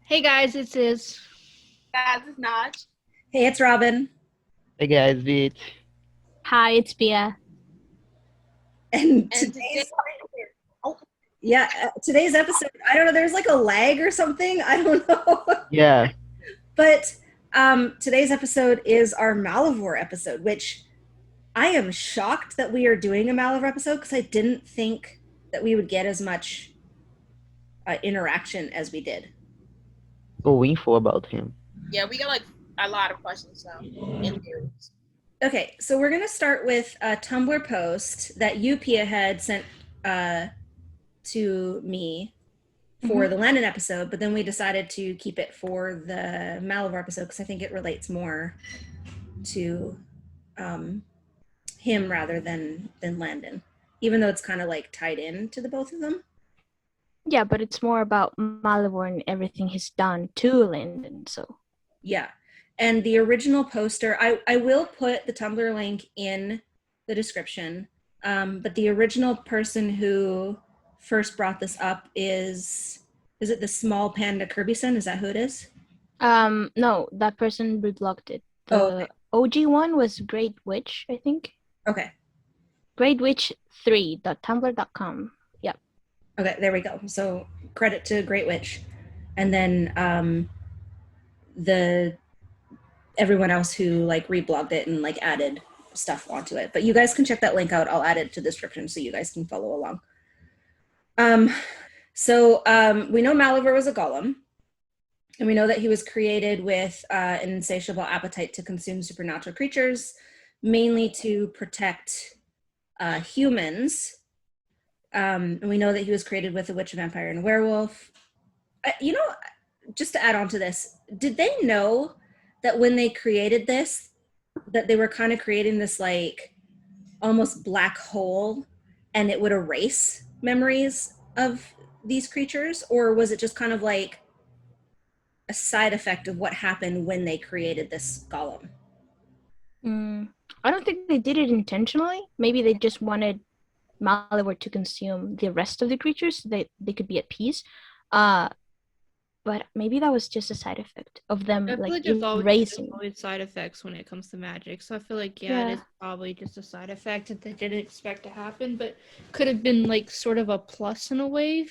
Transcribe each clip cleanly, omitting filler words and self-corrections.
Hey guys, it's Iz. Guys, it's Naj. Hey, it's Robyn. Hey guys, bitch. Hi, it's Bia. And And today, oh, today's episode, I don't know, there's like a lag or something. I don't know. Yeah. But today's episode is our Malivore episode, which I am shocked that we are doing a Malivore episode because I didn't think that we would get as much interaction as we did. So info about him. yeah, we got like a lot of questions now in theories. Okay, so we're going to start with a Tumblr post that you, Pia, had sent to me for the Landon episode, but then we decided to keep it for the Malware episode because I think it relates more to him rather than Landon, even though it's kind of like tied in to the both of them. Yeah, but it's more about Malivore and everything he's done to Landon, so. Yeah. And the original poster, I will put the Tumblr link in the description, but the original person who first brought this up is it the small panda Kirby-san? Is that who it is? No, that person reblogged it. The OG one was Great Witch, I think. Okay. greatwitch3.tumblr.com. Yep. Okay, there we go. So credit to Great Witch. And then everyone else who like reblogged it and like added stuff onto it. But you guys can check that link out. I'll add it to the description so you guys can follow along. So we know Malivore was a golem, and we know that he was created with an insatiable appetite to consume supernatural creatures, mainly to protect humans. And we know that he was created with a witch, a vampire, and a werewolf. Just to add on to this, did they know that when they created this, that they were kind of creating this like almost black hole and it would erase memories of these creatures? Or was it just kind of like a side effect of what happened when they created this golem? I don't think they did it intentionally. Maybe they just wanted Malware to consume the rest of the creatures so they could be at peace. But maybe that was just a side effect of them I feel like there's erasing. always side effects when it comes to magic. So I feel like, it is probably just a side effect that they didn't expect to happen, but could have been like sort of a plus in a way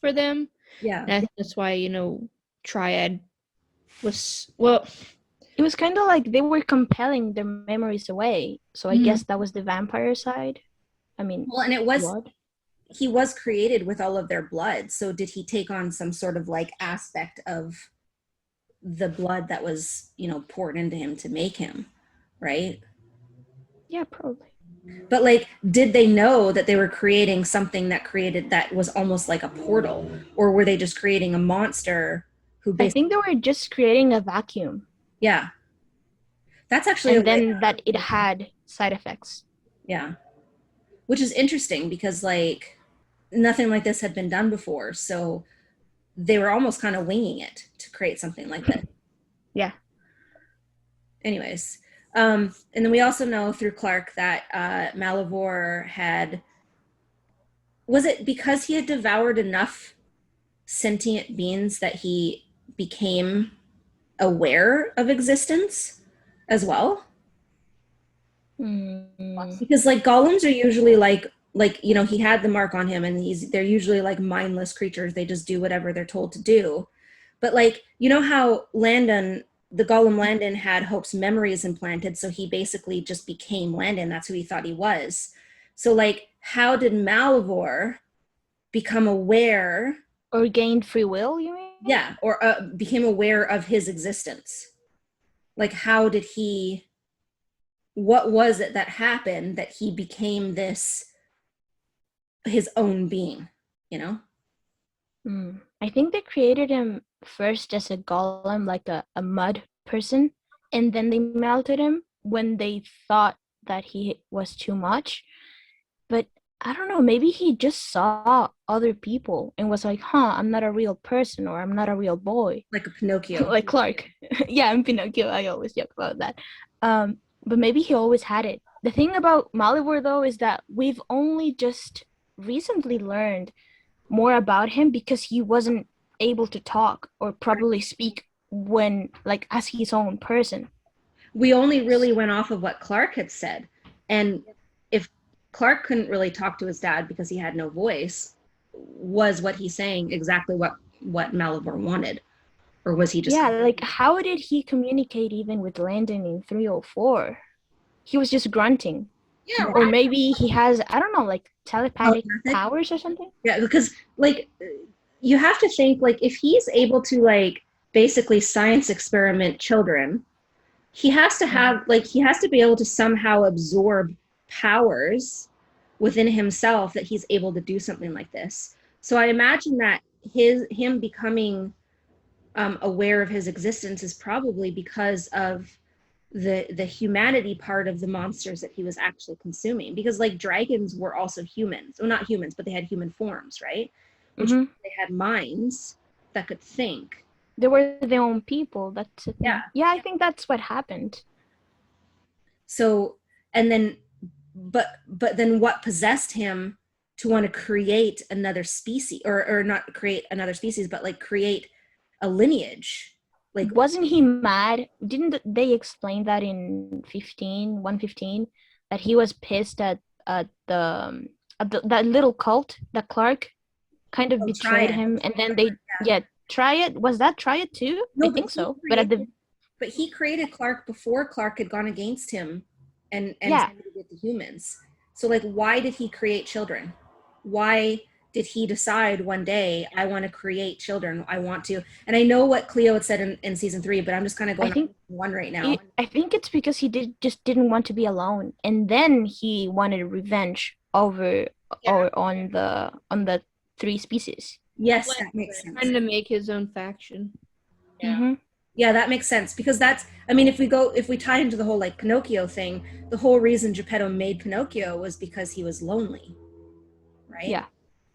for them. Yeah. And I think that's why, Triad was, well, it was kind of like they were compelling their memories away. So I guess that was the vampire side. I mean, well, and it was blood. He was created with all of their blood. So did he take on some sort of like aspect of the blood that was, poured into him to make him, right? Yeah, probably. But like, did they know that they were creating something that was almost like a portal, or were they just creating a monster who I think they were just creating a vacuum. Yeah. That's actually and then that it had side effects. Yeah. Which is interesting because like nothing like this had been done before. So they were almost kind of winging it to create something like that. Yeah. Anyways, and then we also know through Clark that Malavore was it because he had devoured enough sentient beings that he became aware of existence as well? Because like golems are usually like he had the mark on him and they're usually like mindless creatures. They just do whatever they're told to do. But like, how Landon, the golem Landon, had Hope's memories implanted, so he basically just became Landon. That's who he thought he was. So like, how did Malvor become aware or gained free will, you mean? Yeah, or became aware of his existence? Like, how did he, what was it that happened that he became his own being, I think they created him first as a golem, like a mud person, and then they melted him when they thought that he was too much. But I don't know, maybe he just saw other people and was like, I'm not a real person, or I'm not a real boy. Like a Pinocchio. Like Clark. Yeah, I'm Pinocchio. I always joke about that. But maybe he always had it. The thing about Malware, though, is that we've only just recently learned more about him because he wasn't able to talk or probably speak when, like, as his own person. We only really went off of what Clark had said. And if Clark couldn't really talk to his dad because he had no voice, was what he's saying exactly what Malivore wanted? Or was he just... Yeah, like, how did he communicate even with Landon in 304? He was just grunting. Yeah, Or right. maybe he has, I don't know, like, telepathic Telepathic? powers or something? Yeah, because like you have to think, like, if he's able to like basically science experiment children, he has to have like he has to be able to somehow absorb powers within himself that he's able to do something like this. So I imagine that him becoming aware of his existence is probably because of the humanity part of the monsters that he was actually consuming, because like dragons were also humans, well, not humans, but they had human forms, right? Which they had minds that could think. They were their own people. That's the thing. Yeah. Yeah, I think that's what happened. So, and then but then what possessed him to want to create another species, or not create another species, but like create a lineage? Like, wasn't he mad? Didn't they explain that in 115 that he was pissed at that little cult that Clark kind of betrayed him, and then they Triad, was that Triad too? No, I think so. But he created Clark before Clark had gone against him and Yeah. with the humans. So like, why did he create children? Why did he decide one day, I want to create children? I want to, and I know what Cleo had said in season 3, but I'm just kind of going on one right now. I think it's because he just didn't want to be alone, and then he wanted revenge over or on the 3 species. Yes, that makes sense. Trying to make his own faction. Yeah. Yeah, that makes sense, because that's, I mean, if we tie into the whole like Pinocchio thing, the whole reason Geppetto made Pinocchio was because he was lonely, right? Yeah.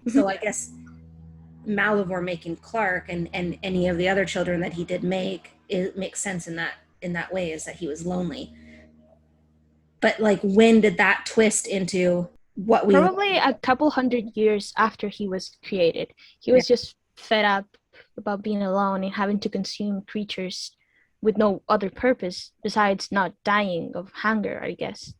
So I guess Malivore making Clark and any of the other children that he did make, it makes sense in that way, is that he was lonely. But like, when did that twist into what we... Probably a couple hundred years after he was created. He was just fed up about being alone and having to consume creatures with no other purpose besides not dying of hunger, I guess.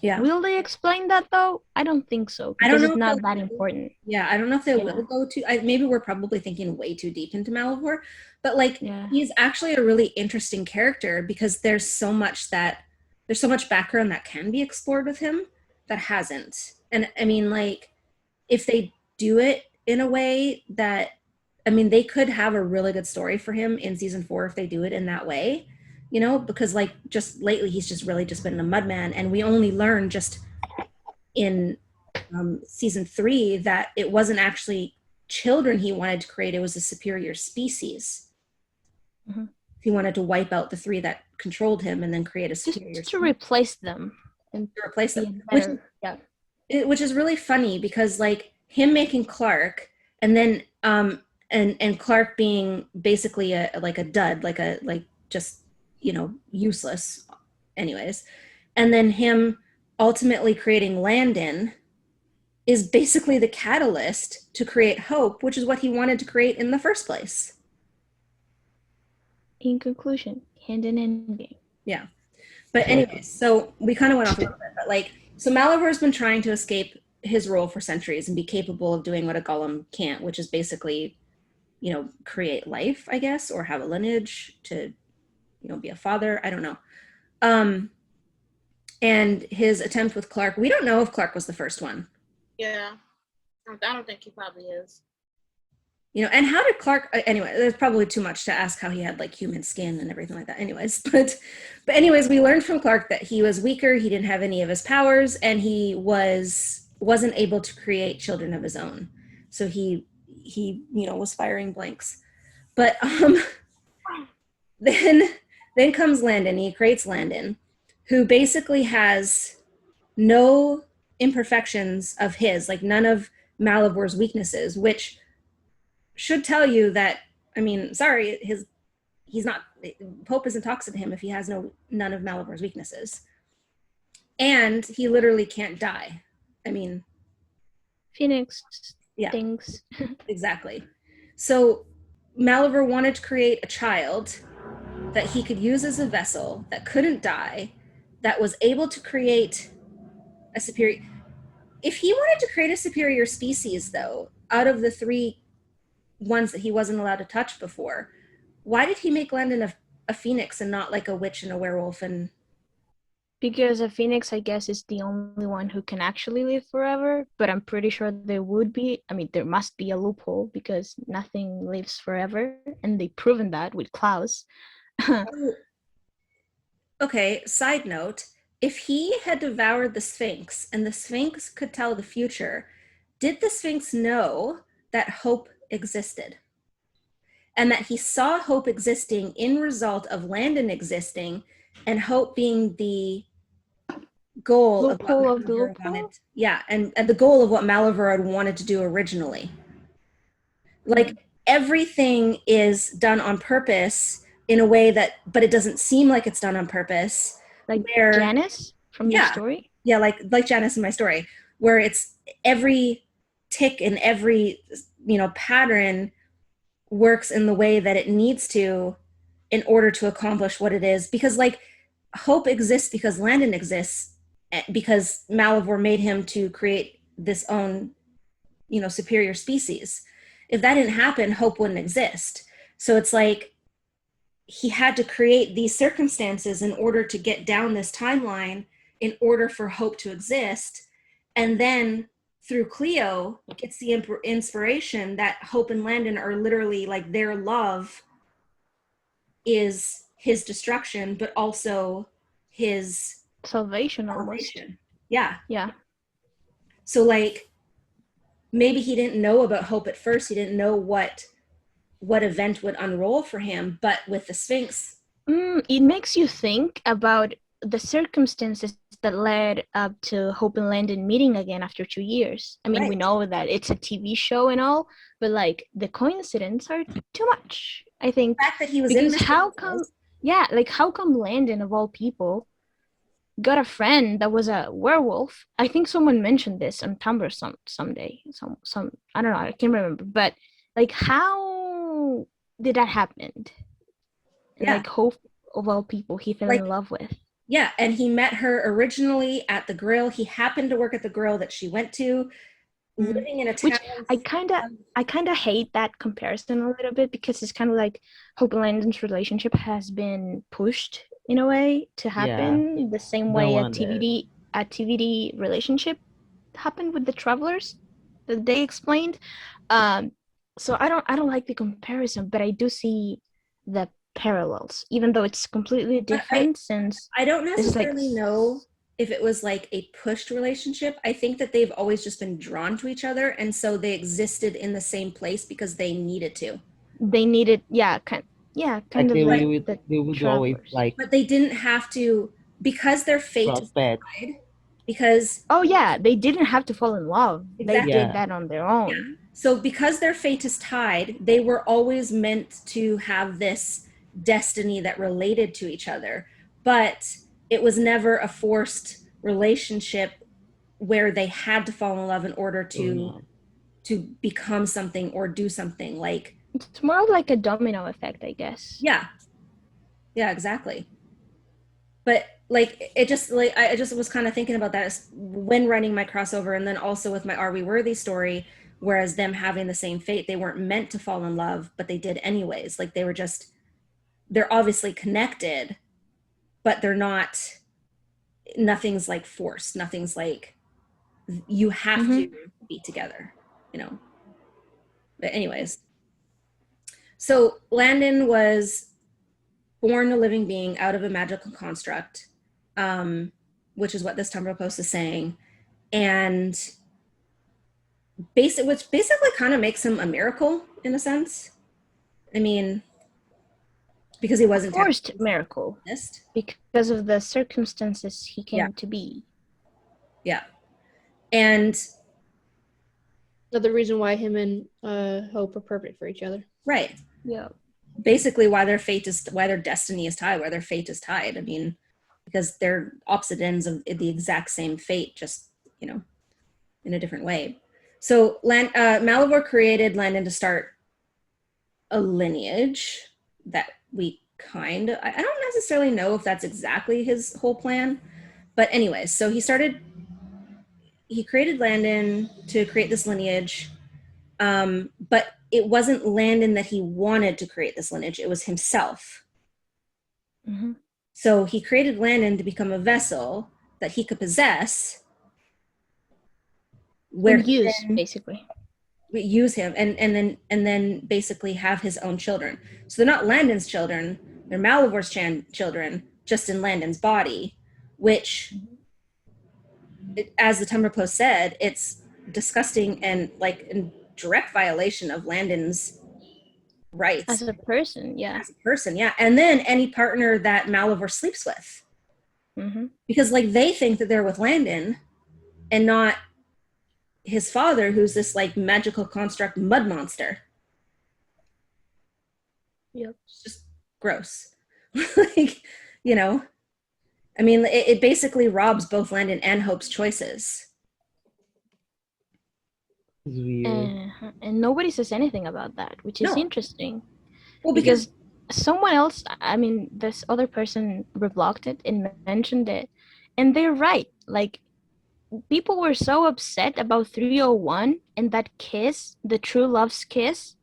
Yeah. Will they explain that though? I don't think so, because I don't know, it's not that important. Yeah, I don't know if they will go to... maybe we're probably thinking way too deep into Malivore, but like, he's actually a really interesting character, because there's so much background that can be explored with him that hasn't. And I mean, like, if they do it in a way that, I mean, they could have a really good story for him in season 4 if they do it in that way, you know, because like, just lately he's just really just been a mudman, and we only learned just in season 3 that it wasn't actually children he wanted to create, it was a superior species. He wanted to wipe out the 3 that controlled him and then create a superior just to replace them. And to replace them, which is really funny, because like, him making Clark, and then and Clark being basically a dud, like just, you know, useless anyways, and then him ultimately creating Landon is basically the catalyst to create hope, which is what he wanted to create in the first place. In conclusion, Handon endgame. Yeah. But anyways, so we kind of went off a little bit, but like, so Malivore's been trying to escape his role for centuries and be capable of doing what a golem can't, which is basically, you know, create life, I guess, or have a lineage to, you know, be a father. I don't know. And his attempt with Clark, we don't know if Clark was the first one. Yeah. I don't think he probably is. You know, and how did Clark, anyway, there's probably too much to ask how he had like human skin and everything like that anyways, but anyways, we learned from Clark that he was weaker, he didn't have any of his powers, and he wasn't able to create children of his own. So he you know, was firing blanks. But then comes Landon, he creates Landon, who basically has no imperfections of his, like none of Malivore's weaknesses, which should tell you that, I mean, sorry, he's not, Pope isn't toxic to him if he has none of Malivore's weaknesses. And he literally can't die. I mean, Phoenix things. Exactly. So Malivore wanted to create a child that he could use as a vessel that couldn't die, that was able to create a superior. If he wanted to create a superior species, though, out of the 3 ones that he wasn't allowed to touch before, why did he make Landon a phoenix and not like a witch and a werewolf? And Because a phoenix, I guess, is the only one who can actually live forever. But I'm pretty sure there would be. I mean, there must be a loophole because nothing lives forever, and they've proven that with Klaus. okay, side note, if he had devoured the Sphinx and the Sphinx could tell the future, did the Sphinx know that hope existed? And that he saw hope existing in result of Landon existing, and hope being the goal of what Loophole of the Malivore loophole? wanted. Yeah, and the goal of what Malivore had wanted to do originally. Like everything is done on purpose in a way that, but it doesn't seem like it's done on purpose. Like where, Janice from your Yeah. story? yeah, like Janice in my story, where it's every tick and every pattern works in the way that it needs to in order to accomplish what it is. Because like hope exists because Landon exists, because Malivore made him to create this own superior species. If that didn't happen, hope wouldn't exist. So it's like he had to create these circumstances in order to get down this timeline in order for hope to exist. And then through Cleo gets the inspiration that Hope and Landon are literally like their love is his destruction, but also his Salvation almost. salvation. Yeah. Yeah. So like maybe he didn't know about hope at first. He didn't know what event would unroll for him, but with the Sphinx, It makes you think about the circumstances that led up to Hope and Landon meeting again after 2 years. I mean, we Right. know that it's a TV show and all, but like the coincidence are too much, I think. the fact that he was in Because the how Sphinx come, was- yeah, like how come Landon of all people got a friend that was a werewolf? I think someone mentioned this on Tumblr someday. Some I don't know, I can't remember, but like how did that happen? And Yeah. like Hope of all people he fell Like- in love with. Yeah, and he met her originally at the grill. He happened to work at the grill that she went to, living in a town. Which I kind of hate that comparison a little bit, because it's kind of like Hope and Landon's relationship has been pushed in a way to happen the same way a TVD relationship happened with the Travelers that they explained. So I don't like the comparison, but I do see the parallels, even though it's completely different. Since I don't this is like necessarily know if it was like a pushed relationship. I think that they've always just been drawn to each other, and so they existed in the same place because they needed to. they needed, kind Like of they like would, the they would always Travelers. like But they didn't have to, because their fate cross is paths. tied. Because Oh yeah, they didn't have to fall in love. Exactly. They Yeah. did that on their own. so because their fate is tied, they were always meant to have this destiny that related to each other. But it was never a forced relationship where they had to fall in love in order to become something or do something. Like, It's more of like a domino effect, I guess. yeah, exactly. But like it just like I just was kind of thinking about that when running my crossover, and then also with my Are We Worthy story, whereas them having the same fate, they weren't meant to fall in love, but they did anyways. Like they're obviously connected, but they're not, nothing's like forced. Nothing's like you have to be together, But anyways, so Landon was born a living being out of a magical construct, which is what this Tumblr post is saying, and which basically kind of makes him a miracle in a sense. I mean, because he wasn't Forced miracle exist. because of the circumstances he came to be. Yeah, and Another reason why him and Hope are perfect for each other. right. Yeah. Basically why their destiny is tied, why their fate is tied. I mean, because they're opposite ends of the exact same fate, just, in a different way. So Malavore created Landon to start a lineage that we I don't necessarily know if that's exactly his whole plan, but anyways, so he created Landon to create this lineage, but it wasn't Landon that he wanted to create this lineage, it was himself. Mm-hmm. So he created Landon to become a vessel that he could possess, where And use, basically. use him and then basically have his own children. So they're not Landon's children, they're Malivore's children, just in Landon's body, which, as the Tumblr post said, it's disgusting and like in direct violation of Landon's rights As a person, yeah. as a person, yeah. And then any partner that Malivore sleeps with, Mm-hmm. because like they think that they're with Landon and not his father, who's this like magical construct mud monster. Yep. It's just gross. Like, you know, I mean, it basically robs both Landon and Hope's choices. It's weird. And nobody says anything about that, which is No. interesting. Well, Because someone else, I mean, this other person reblogged it and mentioned it, and they're right. Like, people were so upset about 301 and that kiss, the true love's kiss,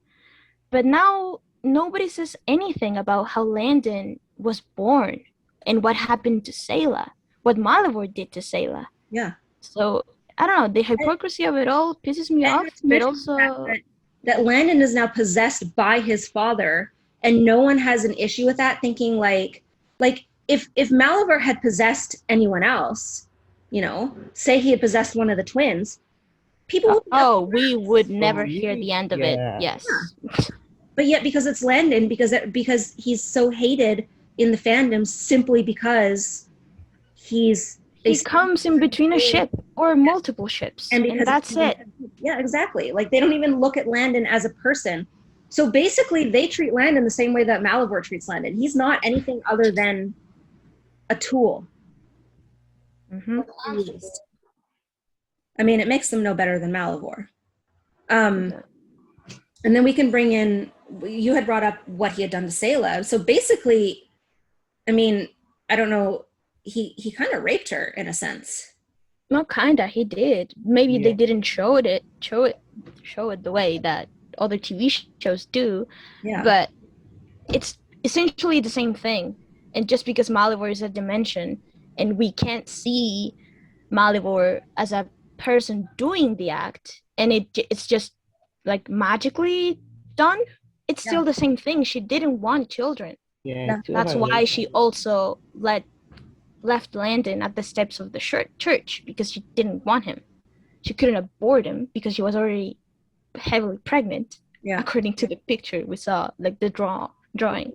but now nobody says anything about how Landon was born and what happened to Sayla, what Malivore did to Sayla. yeah. So I don't know, the hypocrisy of it all pisses me And off, not to but mention also the fact that Landon is now possessed by his father, and no one has an issue with that, thinking like if Malivore had possessed anyone else, you know, say he had possessed one of the twins, people would we would never hear the end of it. Yeah. Yes. but yet because it's Landon, because he's so hated in the fandom simply because He comes in between a ship or multiple ships, and because that's it. Yeah, exactly. Like they don't even look at Landon as a person. So basically they treat Landon the same way that Malivore treats Landon. He's not anything other than a tool. Mm-hmm. I mean, it makes them no better than Malivore. And then we can bring in, you had brought up what he had done to Sayla. So basically, I mean, I don't know, he kind of raped her in a sense. Not kinda, he did. Maybe they Yeah. didn't show it the way that other TV shows do, Yeah. but it's essentially the same thing. And just because Malivore is a dimension and we can't see Malivore as a person doing the act, and it's just like magically done, it's still the same thing. She didn't want children. Yeah. That's why she also left Landon at the steps of the church, because she didn't want him. She couldn't abort him because she was already heavily pregnant, according to the picture we saw, like the drawing.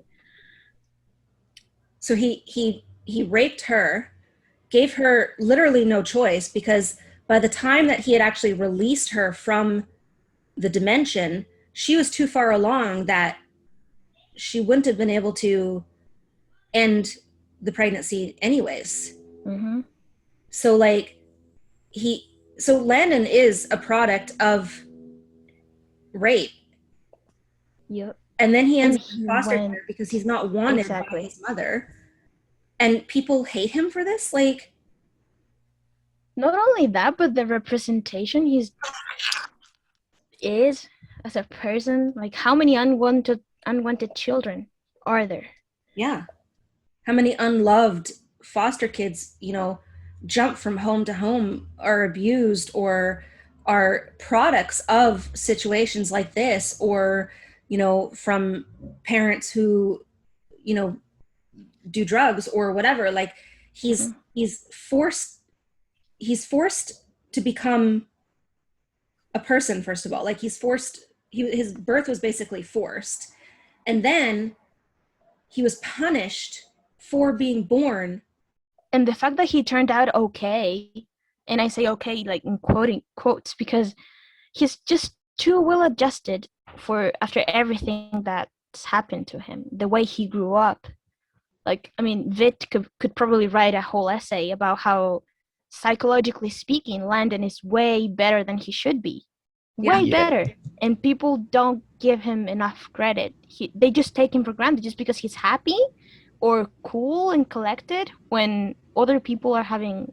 So he raped her, gave her literally no choice, because by the time that he had actually released her from the dimension, she was too far along that she wouldn't have been able to end the pregnancy anyways. Mm-hmm. So like so Landon is a product of rape. Yep. And then he ends And up he in foster went- care because he's not wanted Exactly. by his mother. And people hate him for this? Like, Not only that, but the representation is as a person. Like, how many unwanted children are there? yeah. How many unloved foster kids, you know, jump from home to home, are abused, or are products of situations like this, or, you know, from parents who, you know, do drugs or whatever. Like he's forced to become a person, first of all. Like his birth was basically forced, and then he was punished for being born. And the fact that he turned out okay, and I say okay like in quotes, because he's just too well adjusted for after everything that's happened to him, the way he grew up. Like, I mean, Vit could probably write a whole essay about how, psychologically speaking, Landon is way better than he should be. Way better. And people don't give him enough credit. They just take him for granted just because he's happy or cool and collected when other people are having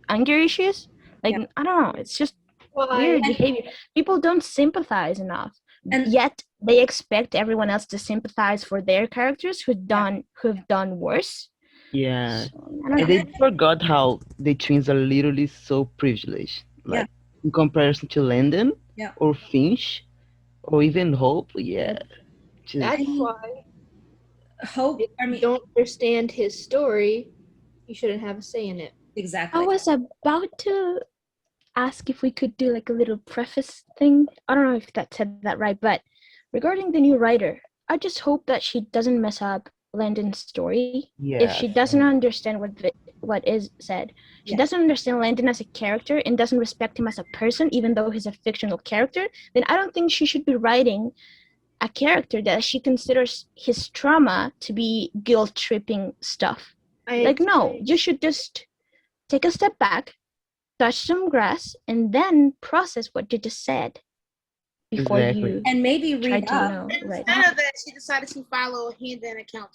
anger issues. Like, Yeah. I don't know. It's just weird And- behavior. People don't sympathize enough. And- Yet they expect everyone else to sympathize for their characters who've done worse. Yeah. So, I don't And know. they forgot how the twins are literally so privileged. Like in comparison to Landon Yeah. or Finch or even Hope. Yeah. Just, That's I mean, why Hope, if I you mean, don't understand his story, you shouldn't have a say in it. exactly. I was about to ask if we could do like a little preface thing. I don't know if that said that right, but regarding the new writer, I just hope that she doesn't mess up Landon's story. If she doesn't understand what is said, she Yeah. doesn't understand Landon as a character and doesn't respect him as a person, even though he's a fictional character, then I don't think she should be writing a character that she considers his trauma to be guilt-tripping stuff. Like, no, you should just take a step back, touch some grass, and then process what you just said before Exactly. you And maybe try read to up. know. Right. Instead of that, she decided to follow Handon account.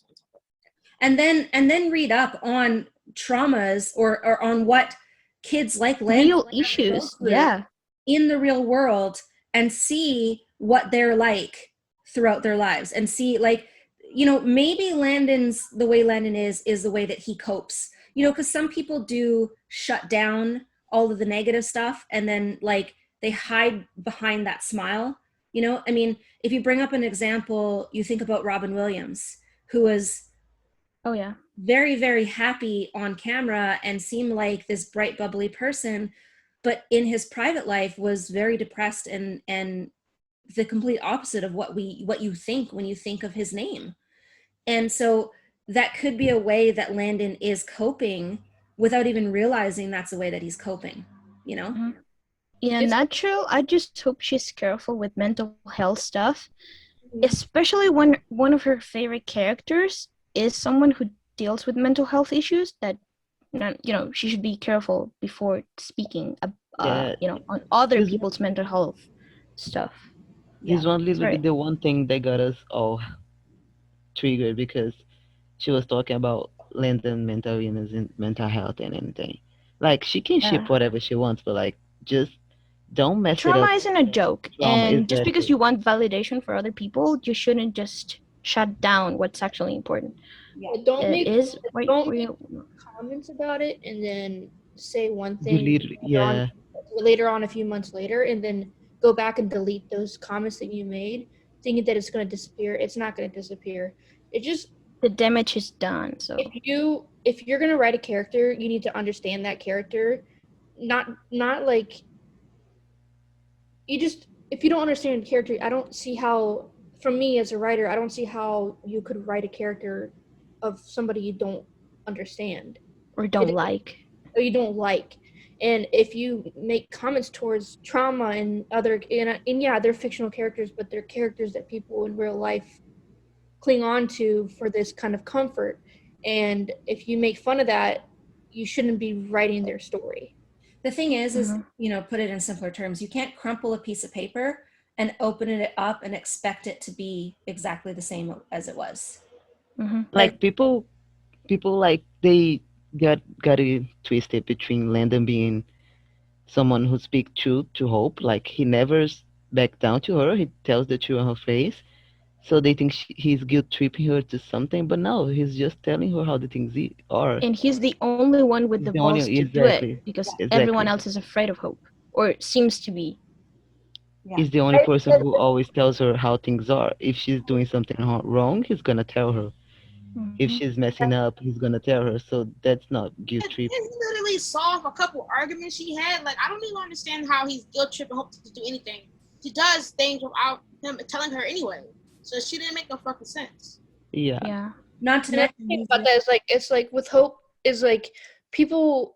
And then read up on traumas or on what kids like Landon Real have to go issues. through Yeah. in the real world and see what they're like throughout their lives and see, like, you know, maybe the way Landon is the way that he copes, you know, because some people do shut down all of the negative stuff and then like they hide behind that smile, you know. I mean, if you bring up an example, you think about Robyn Williams, who was Oh, yeah. very, very happy on camera and seemed like this bright, bubbly person, but in his private life was very depressed and the complete opposite of what you think when you think of his name. And so that could be a way that Landon is coping without even realizing that's the way that he's coping, you know? Mhm. In a It's- nutshell, I just hope she's careful with mental health stuff, especially when one of her favorite characters is someone who deals with mental health issues. That, you know, she should be careful before speaking, Yeah. you know, on other She's- people's mental health stuff. This one literally Right. the one thing that got us all triggered because she was talking about Landon mental illness and mental health and anything. Like she can ship Yeah. whatever she wants, but like just don't mess it Trauma up. isn't a joke, Trauma is and just because exactly. you want validation for other people, you shouldn't just shut down what's actually important. But don't It make is. don't make comments about it and then say one You thing literally, yeah. later on a few months later and then go back and delete those comments that you made thinking that it's going to disappear. It's not going to disappear. It just, the damage is done. So if you're going to write a character, you need to understand that character. Not like you just, if you don't understand the character, I don't see how, from me as a writer, I don't see how you could write a character of somebody you don't understand or don't like. or you don't like. And if you make comments towards trauma and other, and yeah, they're fictional characters, but they're characters that people in real life cling on to for this kind of comfort. And if you make fun of that, you shouldn't be writing their story. The thing is, Mhm. you know, put it in simpler terms, you can't crumple a piece of paper and open it up and expect it to be exactly the same as it was. Mhm. Like people like they got it twisted between Landon being someone who speaks truth to Hope. Like he never back down to her. He tells the truth on her face. So they think he's guilt tripping her to something, but no, he's just telling her how the things are. And he's the only one with He's the the only- balls to do exactly, it because exactly. everyone else is afraid of Hope or seems to be. He's the only person who always tells her how things are. If she's doing something wrong, he's gonna tell her. If Mhm. she's messing up, he's gonna tell her. So that's not guilt He trip. literally solved a couple arguments she had. Like, I don't even understand how he's guilt tripping Hope to do anything. She does things without him telling her anyway. So she didn't make no fucking sense. Yeah. Yeah. Not to And I mention, think about that is like, it's like with Hope is like people,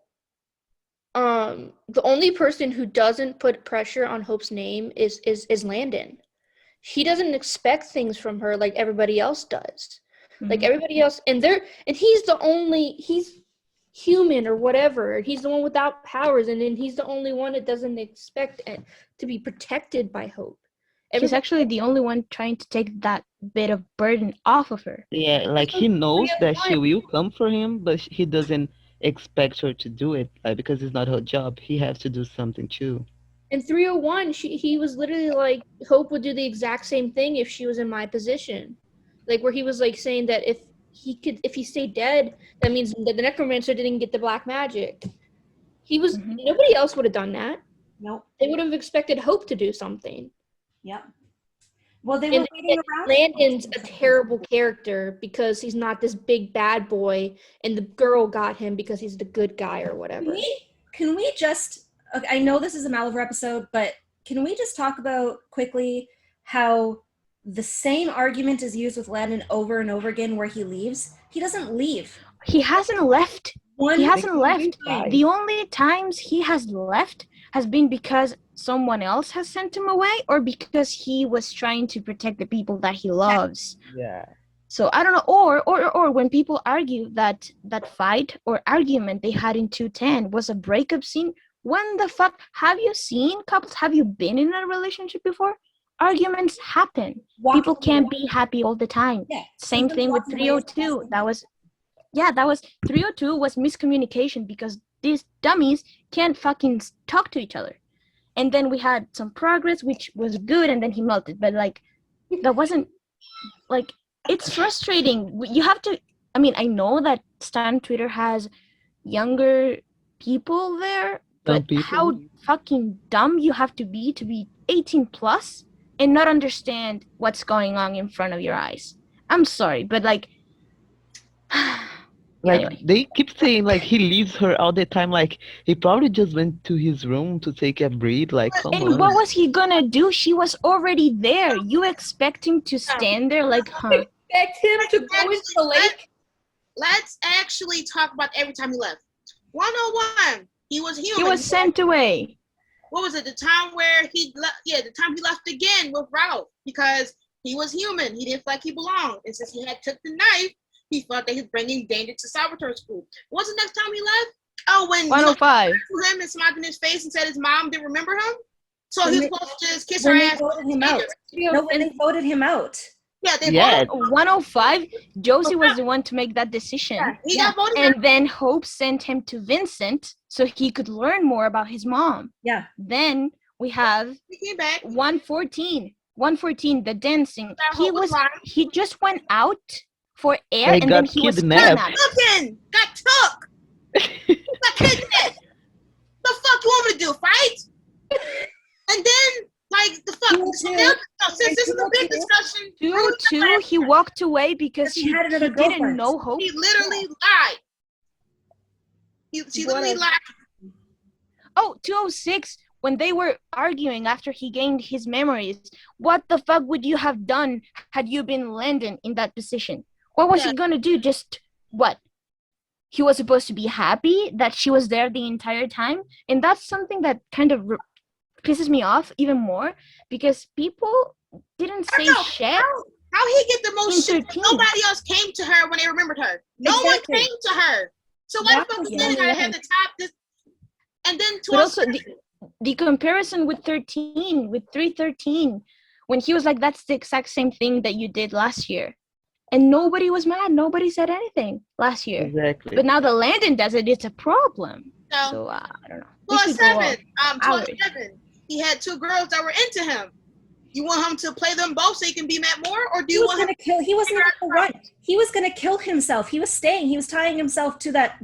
the only person who doesn't put pressure on Hope's name is Landon. He doesn't expect things from her like everybody else does. Like Mhm. everybody else, and he's human or whatever. He's the one without powers, and then he's the only one that doesn't expect it to be protected by Hope. He's actually the only one trying to take that bit of burden off of her. Yeah, like he knows that she will come for him, but he doesn't expect her to do it, like because it's not her job. He has to do something too. In 301, he was literally like, Hope would do the exact same thing if she was in my position. Like, where he was like saying that if he stayed dead, that means that the necromancer didn't get the black magic. Nobody else would have done that. Nope. They would have expected Hope to do something. Yep. Well, they were waiting around. Landon's a terrible character because he's not this big bad boy, and the girl got him because he's the good guy or whatever. Can we just? Okay, I know this is a Malivore episode, but can we just talk about quickly how the same argument is used with Landon over and over again, where he leaves? He doesn't leave. He hasn't left. He hasn't left. Right. The only times he has left has been because someone else has sent him away, or because he was trying to protect the people that he loves. Yeah. So I don't know, or when people argue that fight or argument they had in 210 was a breakup scene, when the fuck have you seen couples? Have you been in a relationship before? Arguments happen. People can't be happy all the time. Yeah. Same thing with 302. That was 302 was miscommunication because these dummies can't fucking talk to each other. And then we had some progress, which was good, and then he melted. But like, that wasn't like, it's frustrating. You have to. I mean, I know that Stan Twitter has younger people there, but how fucking dumb you have to be 18 plus and not understand what's going on in front of your eyes. I'm sorry, but like, like anyway. they keep saying like he leaves her all the time. Like he probably just went to his room to take a breathe. Like, come And on. what was he gonna do? She was already there. You expect him to stand there like, huh? Expect him to go into the lake? Let's actually talk about every time he left. 101. He was human. He was sent away. What was it? The time where he left? Yeah, the time he left again with Ralph because he was human. He didn't feel like he belonged, and since he had took the knife, he thought that he was bringing danger to Salvatore's school. What's the next time he left? Oh, when 105. he him and smiled in his face and said his mom didn't remember him, so he was supposed to just kiss her When they ass. voted him out. No, when they voted him out. Yeah, they Yeah. voted. 105. Josie was the one to make that decision. Yeah, he got voted out. And then Hope sent him to Vincent so he could learn more about his mom. Yeah. Then we have He came back. 114. 114, the dancing. That Hope was lying. He just went out for air They and then got he was kidnapped. kidnapped. Got took. Got kidnapped. The fuck you want me to do? Fight? And then, like, the fuck? Since this is a big discussion, 202, he walked away because Because he he had another didn't girlfriend. know Hope. he literally lied. She literally lied. Oh, 206, when they were arguing after he gained his memories, what the fuck would you have done had you been Landon in that position? What was he gonna do? Just what? He was supposed to be happy that she was there the entire time? And that's something that kind of pisses me off even more because people didn't say shit. How he get the most In shit? 13. Nobody else came to her when they remembered her. No Exactly. one came to her. So why the fuck is Exactly. Landon gotta have the top? This, and then But also the comparison with 13, with 313, when he was like, that's the exact same thing that you did last year. And nobody was mad. Nobody said anything last year. Exactly. But now that Landon does it, it's a problem. No. So, I don't know. We should go 207. off. 207. He had two girls that were into him. You want him to play them both so he can be Matt Moore, or do He you was want him? gonna kill. He wasn't gonna run. He was gonna kill himself. He was staying. He was tying himself to that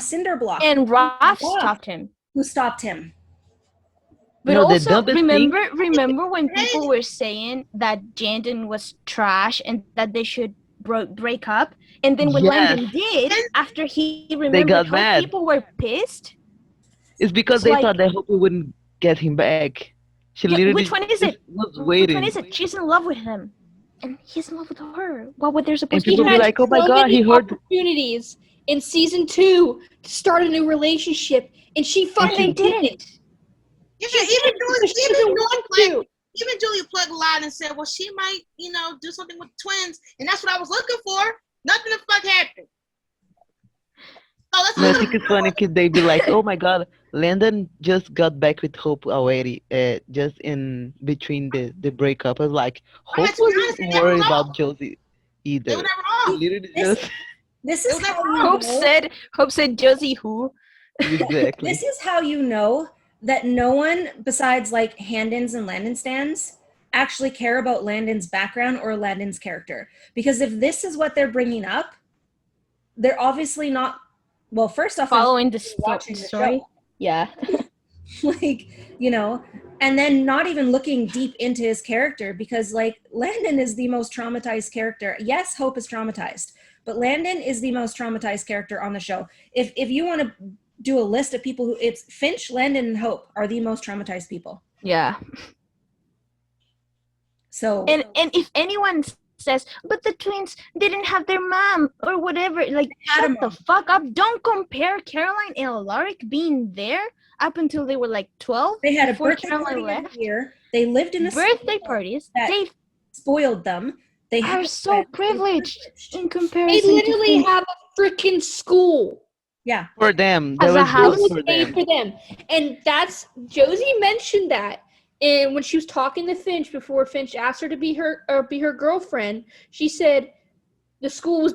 cinder block. And Roth Yeah. stopped him. Who stopped him? But No, the also, dumbest thing- remember when people were saying that Jandon was trash and that they should break up? And then when Yes. Landon did, after he remembered got how mad. people were pissed. It's because It's they like- thought that Hope wouldn't get him back. She Yeah, literally which one is it? was Which waiting. one is it? She's in love with him. And he's in love with her. What would they And supposed to people do? be like, oh my so god, many he heard. opportunities in season 2 to start a new relationship, and she And fucking they didn't. Yeah, She doesn't want even Julia Plug lied and said, well, she might, do something with twins, and that's what I was looking for. Nothing the fuck happened. Oh, that's No, I think it's funny because they be like, "Oh my God, Landon just got back with Hope already." Just in between the breakup, I was like, I mean, Hope to be wasn't honest, they never worried was off. about Josie They were either. never He off. literally This just this It is was never how off. you know. Hope said Josie who? exactly. This is how you know that no one besides like Handon's and Landon stands actually care about Landon's background or Landon's character. Because if this is what they're bringing up, they're obviously not. Well, first off, they're Following the watching the story. show. Yeah. Like, you know, and then not even looking deep into his character, because like Landon is the most traumatized character. Yes, Hope is traumatized, but Landon is the most traumatized character on the show. If you want to do a list of people who, it's Finch, Landon, and Hope are the most traumatized people. Yeah. So And if anyone says, but the twins didn't have their mom or whatever, like had a shut the mom. fuck up. Don't compare Caroline and Alaric being there up until they were like 12 they had a before birthday Caroline party every left. year. They lived in a Birthday school parties. that They spoiled them. They are had so friends. They were privileged in They comparison literally to have a freaking school. Yeah. For them, As that a was house. good It was for made them. for them. And that's Josie mentioned that. And when she was talking to Finch before Finch asked her to be her girlfriend, she said the school was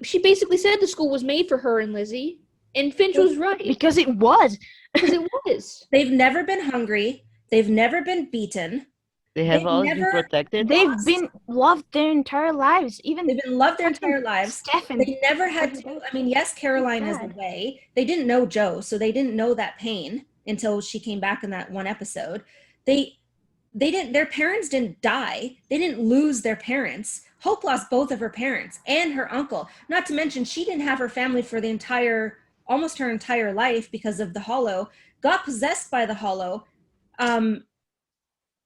she basically said the school was made for her and Lizzie. And Finch was right. because it was. Because it was. They've never been hungry. They've never been beaten. They have They've always been never protected. They've lost. been loved their entire lives. Even They've been loved their fucking entire lives. Stefan. They never had to. I mean, yes, Caroline is Sad. away. They didn't know Joe, so they didn't know that pain until she came back in that one episode. They didn't. Their parents didn't die. They didn't lose their parents. Hope lost both of her parents and her uncle. Not to mention, she didn't have her family for the almost her entire life because of the Hollow. Got possessed by the Hollow.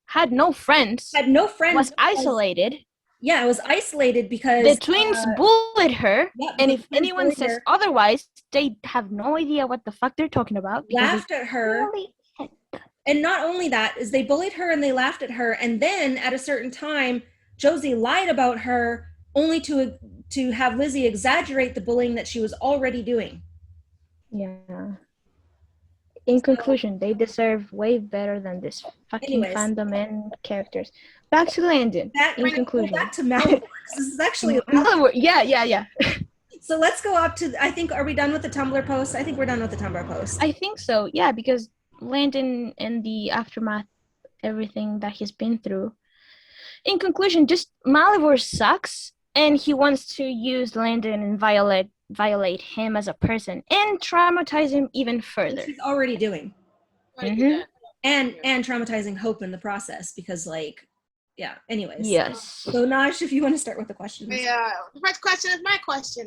Had no friends. Had no friends. Was isolated. Yeah, I was isolated because The twins bullied her, yeah, and the if twins anyone bullied says her, otherwise, they have no idea what the fuck they're talking about. because laughed at her. really- And not only that, is they bullied her and they laughed at her. And then at a certain time, Josie lied about her only to have Lizzie exaggerate the bullying that she was already doing. Yeah. In conclusion, they deserve way better than this fucking Anyways. fandom and characters. Back to Landon. In conclusion. Back to Malware, 'cause this is actually Malware. Yeah. so let's go up to, I think, are we done with the Tumblr post? I think we're done with the Tumblr post. I think so, yeah, because Landon and the aftermath, everything that he's been through. In conclusion, just Malivore sucks, and he wants to use Landon and violate him as a person and traumatize him even further. Which he's already doing. Mhm. And traumatizing Hope in the process, because like, yeah, anyways. Yes. So Naj, if you want to start with the questions. The first question is my question.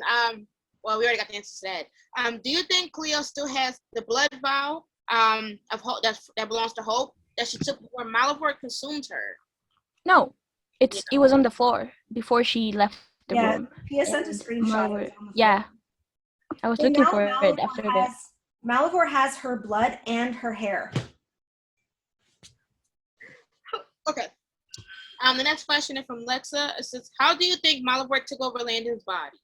Well, we already got the answer to that. Do you think Cleo still has the blood vow of Hope that belongs to Hope that she took before Malavore consumed her? No, it was on the floor before she left the room. Pia sent a screenshot. Malware. Yeah, I was looking for it after that. Malivore has her blood and her hair. Okay. The next question is from Lexa. It says, how do you think Malavore took over Landon's body?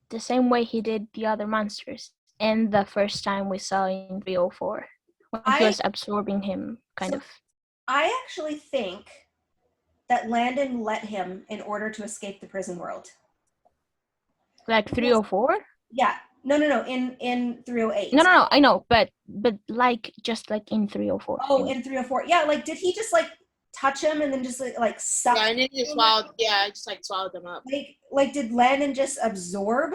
The same way he did the other monsters. And the first time we saw in 304, when he was absorbing him, kind of. I actually think that Landon let him in order to escape the prison world. Like 304? Yeah. No. In 308. No. I know, but like just like in 304. Oh, in 304. Yeah. Like, did he just like touch him and then just like suck? Yeah, and then he just swallowed. Yeah, just like swallowed them up. Like did Landon just absorb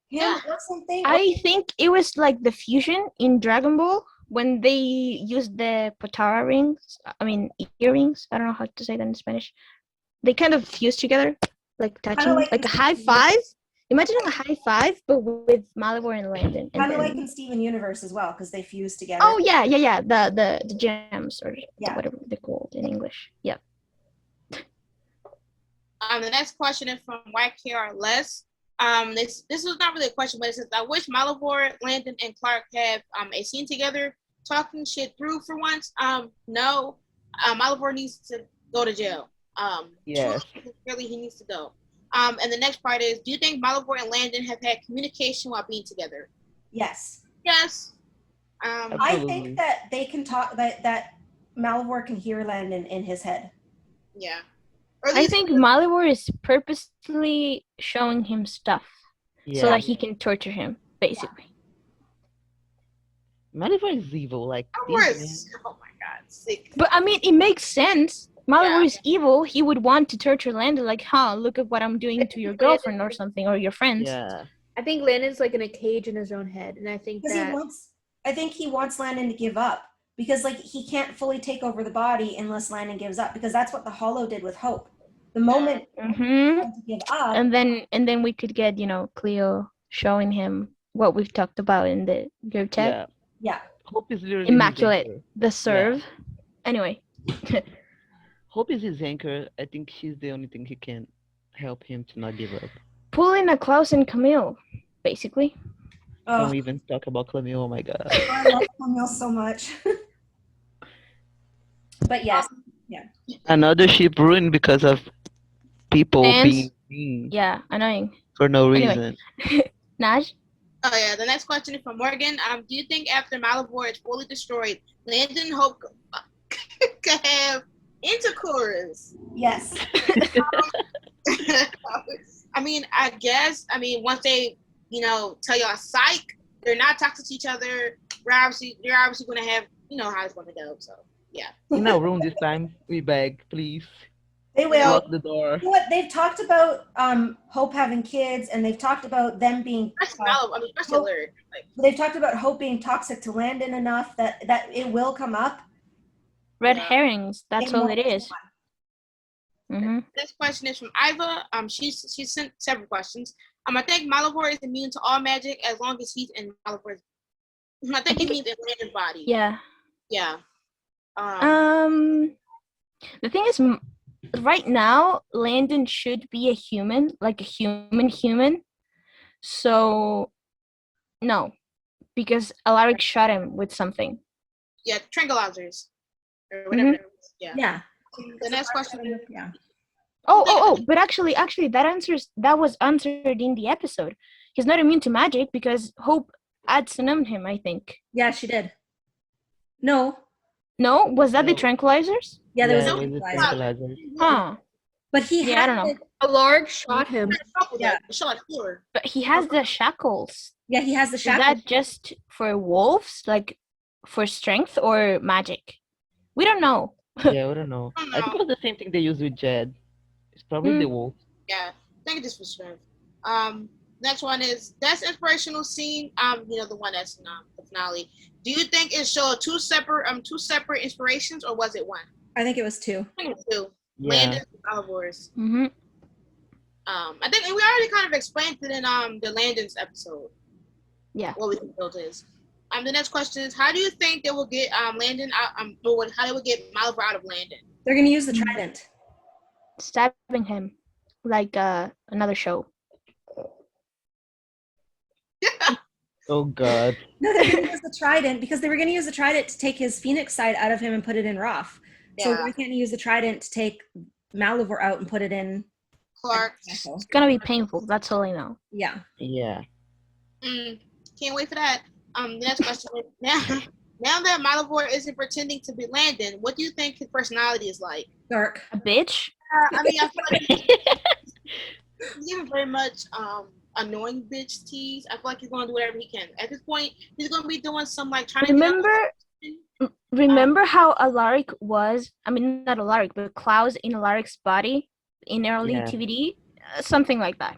him or something? I think it was like the fusion in Dragon Ball when they used the Potara rings. I mean earrings. I don't know how to say that in Spanish. They kind of fused together, like touching, like a high five. Imagine a high five, but with Malivore and Landon. Kind of like in Steven Universe as well, because they fused together. Oh yeah. The gems or whatever they're called in English. Yep. The next question is from YKR Les. This was not really a question, but it says, I wish Malavore, Landon, and Clark have a scene together, talking shit through for once. No. Malavore needs to go to jail. Yes. Really, he needs to go. And the next part is, do you think Malivore and Landon have had communication while being together? Yes. Yes. I Absolutely. think that they can talk, that Malivore can hear Landon in his head. Yeah. Or at I least, think Malware is purposely showing him stuff so Yeah. that he can torture him, basically. Malivore is evil. Like, Malivore these is, oh my god, sick. But I mean, it makes sense. Malware Yeah. is evil. He would want to torture Landon, like, look at what I'm doing to your girlfriend or something, or your men. friends. Yeah. I think Landon's like in a cage in his own head, and I think Because that I think he wants Landon to give up, because like he can't fully take over the body unless Landon gives up, because that's what the Hollow did with Hope. The moment Mm-hmm. he had to give up, And then we could get, Cleo showing him what we've talked about in the group chat. Yeah. yeah, Hope is literally Immaculate. his anchor. The serve. Anyway. Hope is his anchor. I think she's the only thing he can help him to not give up. Pulling a Klaus and Camille, basically. oh, Don't even talk about Camille. Oh my god. I love Camille so much. But yes, Another ship ruined because of people Fans? being mean Yeah, annoying. for no Anyway. reason. Naj? Oh yeah, the next question is from Morgan. Do you think after Malivore is fully destroyed, Landon and Hope could have intercourse? yes. I mean, I guess. I mean, once they, tell y'all psych, they're not toxic to each other. They're obviously going to have, how it's going to go. So yeah. In our room this time, we beg, please. They will. Lock the door. You know what? They've talked about Hope having kids, and they've talked about them being. That's Malivore. I mean, especially Hope, Lyric. Like, they've talked about Hope being toxic to Landon enough that it will come up. Red Yeah. herrings. That's in all one it is. one. Mm-hmm. Next question is from Iva. She sent several questions. I think Malivore is immune to all magic as long as he's in Malivore's. I think he means in Landon's body. Yeah. Yeah. The thing is, right now, Landon should be a human, like a human. So, no, because Alaric shot him with something. Yeah, tranquilizers or whatever. It was. Yeah. Yeah. The next question is, Yeah. Oh, but actually, that was answered in the episode. He's not immune to magic because Hope ad-numbed him, I think. Yeah, she did. No. No? Was that the No. tranquilizers? Yeah, there Yeah, was it was a tranquilizer. tranquilizer. Huh. But he Yeah, I had don't know. it- Alarg shot him. Yeah. shot Fleur. But he has the shackles. Yeah, he has the Is shackles. that just for wolves, like for strength or magic? We don't know. Yeah, I don't know. I don't I think it know. was the same thing they used with Jed. It's probably Hmm. the wolf. Yeah, I think this was strength. Next one is that's inspirational scene. The one that's in the finale. Do you think it showed two separate inspirations, or was it one? I think it was 2. I think it was two. Yeah. Landon and Malivore's. Mm-hmm. I think we already kind of explained it in the Landon's episode. Yeah. What we think built is. The next question is, how do you think they will get Landon out? How they will get Malivore out of Landon? They're going to use the trident. Stabbing him like another show. Oh god. No, they're going to use the trident because they were going to use the trident to take his Phoenix side out of him and put it in Roth. So Yeah. why can't you use the trident to take Malivore out and put it in Clark. It's gonna be painful. That's all I know. Yeah. Yeah. Can't wait for that. The next question is, now that Malavori isn't pretending to be Landon, what do you think his personality is like? Dark. A bitch? I mean, I feel like he's giving very much annoying bitch tease. I feel like he's going to do whatever he can. At this point, he's going to be doing some like trying to Remember how Alaric was? I mean, not Alaric, but Klaus in Alaric's body in early Yeah. TVD, something like that.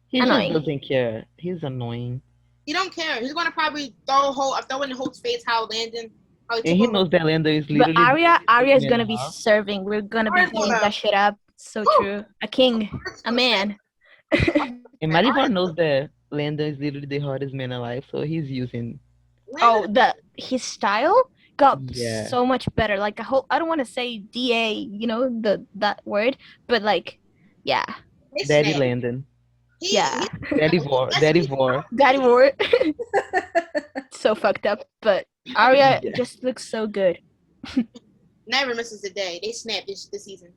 He Annoying. just doesn't care. He's annoying. He don't care. He's going to probably throw in Holt's face how Landon. How And he knows that Landon is literally. But Arya is man gonna be enough. serving. We're gonna be Arya's playing gonna- that shit up. So true. A king, a man. And Malivore knows that Landon is literally the hardest man alive, so he's using. Oh, his style got Yeah. so much better. Like I don't want to say DA, that word, but like, yeah, Daddy Landon. yeah. Daddy Vor. Daddy Vor. Daddy word. So fucked up, but Arya Yeah. just looks so good. Never misses a day. They snapped this season.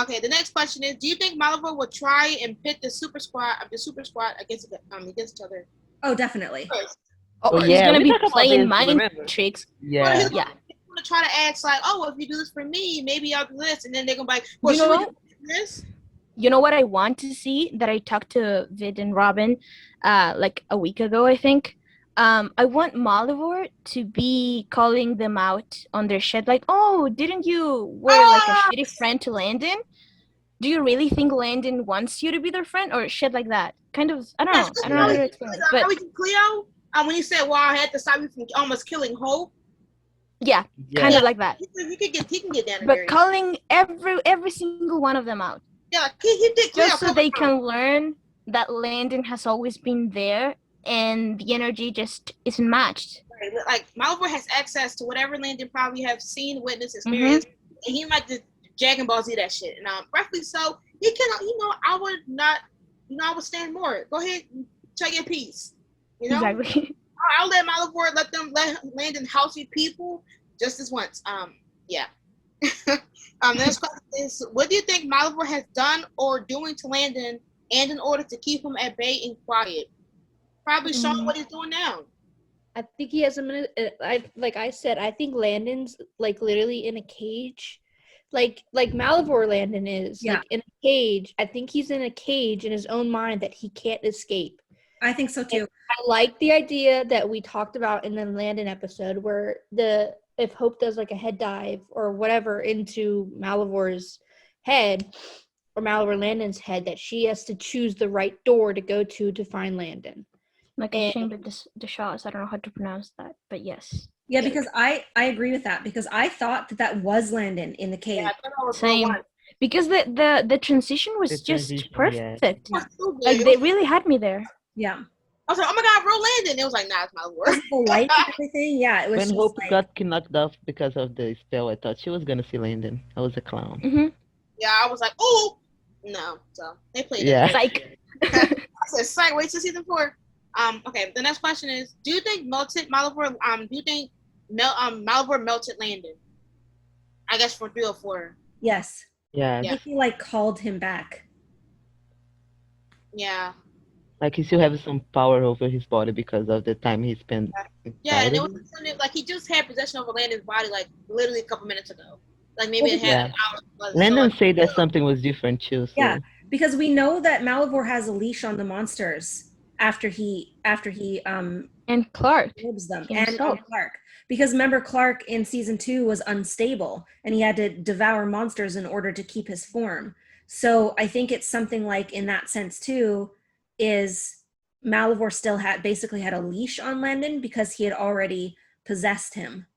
Okay, the next question is: do you think Malivore will try and pit the super squad against each other? Oh, definitely. Oh, He's yeah, gonna we be talked about playing this, mind remember? tricks. Well, Yeah. he's Yeah. gonna try to ask like, "Oh, well, if you do this for me, maybe I'll do this," and then they're gonna be like, "Well, You should we know, do this?" you know what I want to see that I talked to Vid and Robyn like a week ago, I think. I want Malivore to be calling them out on their shit, like, oh, didn't you were like a shitty friend to Landon? Do you really think Landon wants you to be their friend or shit like that? Kind of, I don't know. I don't know how to explain it. But How we do Cleo? When he said, "Well, I had to stop you from almost killing Hope." yeah, kind of like that. He can get down. But calling every single one of them out. Yeah, like, he did Cleo Just so they can learn that Landon has always been there and the energy just isn't matched. Right. Like Malware has access to whatever Landon probably have seen, witnessed, experienced, and he might just Dragon Ball Z that shit. And rightfully so. He can, I would not, I would stand more. Go ahead, check your piece. Exactly. I'll let Malivore let Landon healthy people just as once. Yeah. Next question is: what do you think Malivore has done or doing to Landon, and in order to keep him at bay and quiet? Probably showing what he's doing now. I think he has a minute. Like I said, I think Landon's like literally in a cage, like Malivore Landon is like in a cage. I think he's in a cage in his own mind that he can't escape. I think so too. And I like the idea that we talked about in the Landon episode, where if Hope does like a head dive or whatever into Malivore's head or Malivore Landon's head, that she has to choose the right door to go to find Landon. Like a shame that the shots. I don't know how to pronounce that, but yes. Yeah, because I agree with that, because I thought that was Landon in the cave. Yeah, same. Because the transition was just perfect. Yeah. Like they really had me there. Yeah. I was like, oh my god, real Landon. It was like, nah, it's Malivore. The light and everything. Yeah, it was. When just Hope like, got knocked off because of the spell, I thought she was gonna see Landon. I was a clown. Mm-hmm. Yeah, I was like, oh no. So they played it. Yeah. Psych. I said, psych. Wait till season 4. Okay. The next question is: do you think Malivore? Do you think Malivore melted Landon? I guess for 3 or 4. yes. Yeah. I think he like called him back. Yeah. Like he still has some power over his body because of the time he spent. Yeah, and inside it of was like he just had possession over Landon's body like literally a couple minutes ago. Like maybe it had an hour. Landon said that something was different too. So. Yeah, because we know that Malivore has a leash on the monsters after he and Clark absorbs them, himself. and on Clark. Because remember, Clark in season 2 was unstable and he had to devour monsters in order to keep his form. So I think it's something like in that sense too, is Malivore still basically had a leash on Landon because he had already possessed him.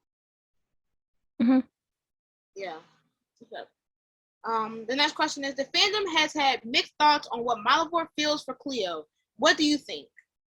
Mm-hmm. Yeah. Okay. The next question is: the fandom has had mixed thoughts on what Malivore feels for Cleo. What do you think?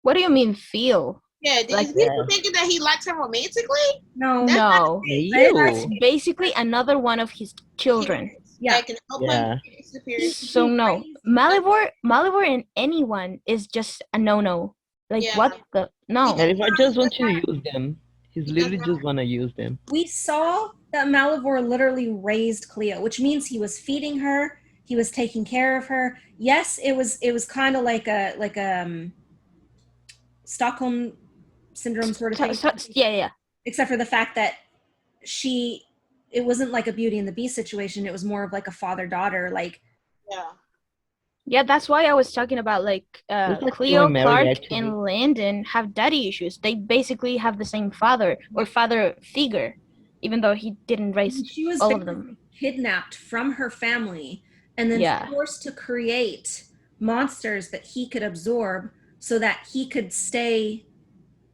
What do you mean feel? Yeah, is people thinking that he likes her romantically? No. No. You. Basically another one of his children. Yeah. That can help him disappear. So no. Malivore and anyone is just a no-no. Like what the no. Malivore just wants to use them. He's literally just wanna use them. We saw that Malivore literally raised Cleo, which means he was feeding her, he was taking care of her. Yes, it was kind of like a Stockholm syndrome sort of thing. Yeah. Except for the fact that it wasn't like a Beauty and the Beast situation. It was more of like a father-daughter, like. Yeah, that's why I was talking about like Cleo, Clark, and Landon have daddy issues. They basically have the same father or father figure, even though he didn't raise all of them. Kidnapped from her family and then forced to create monsters that he could absorb so that he could stay.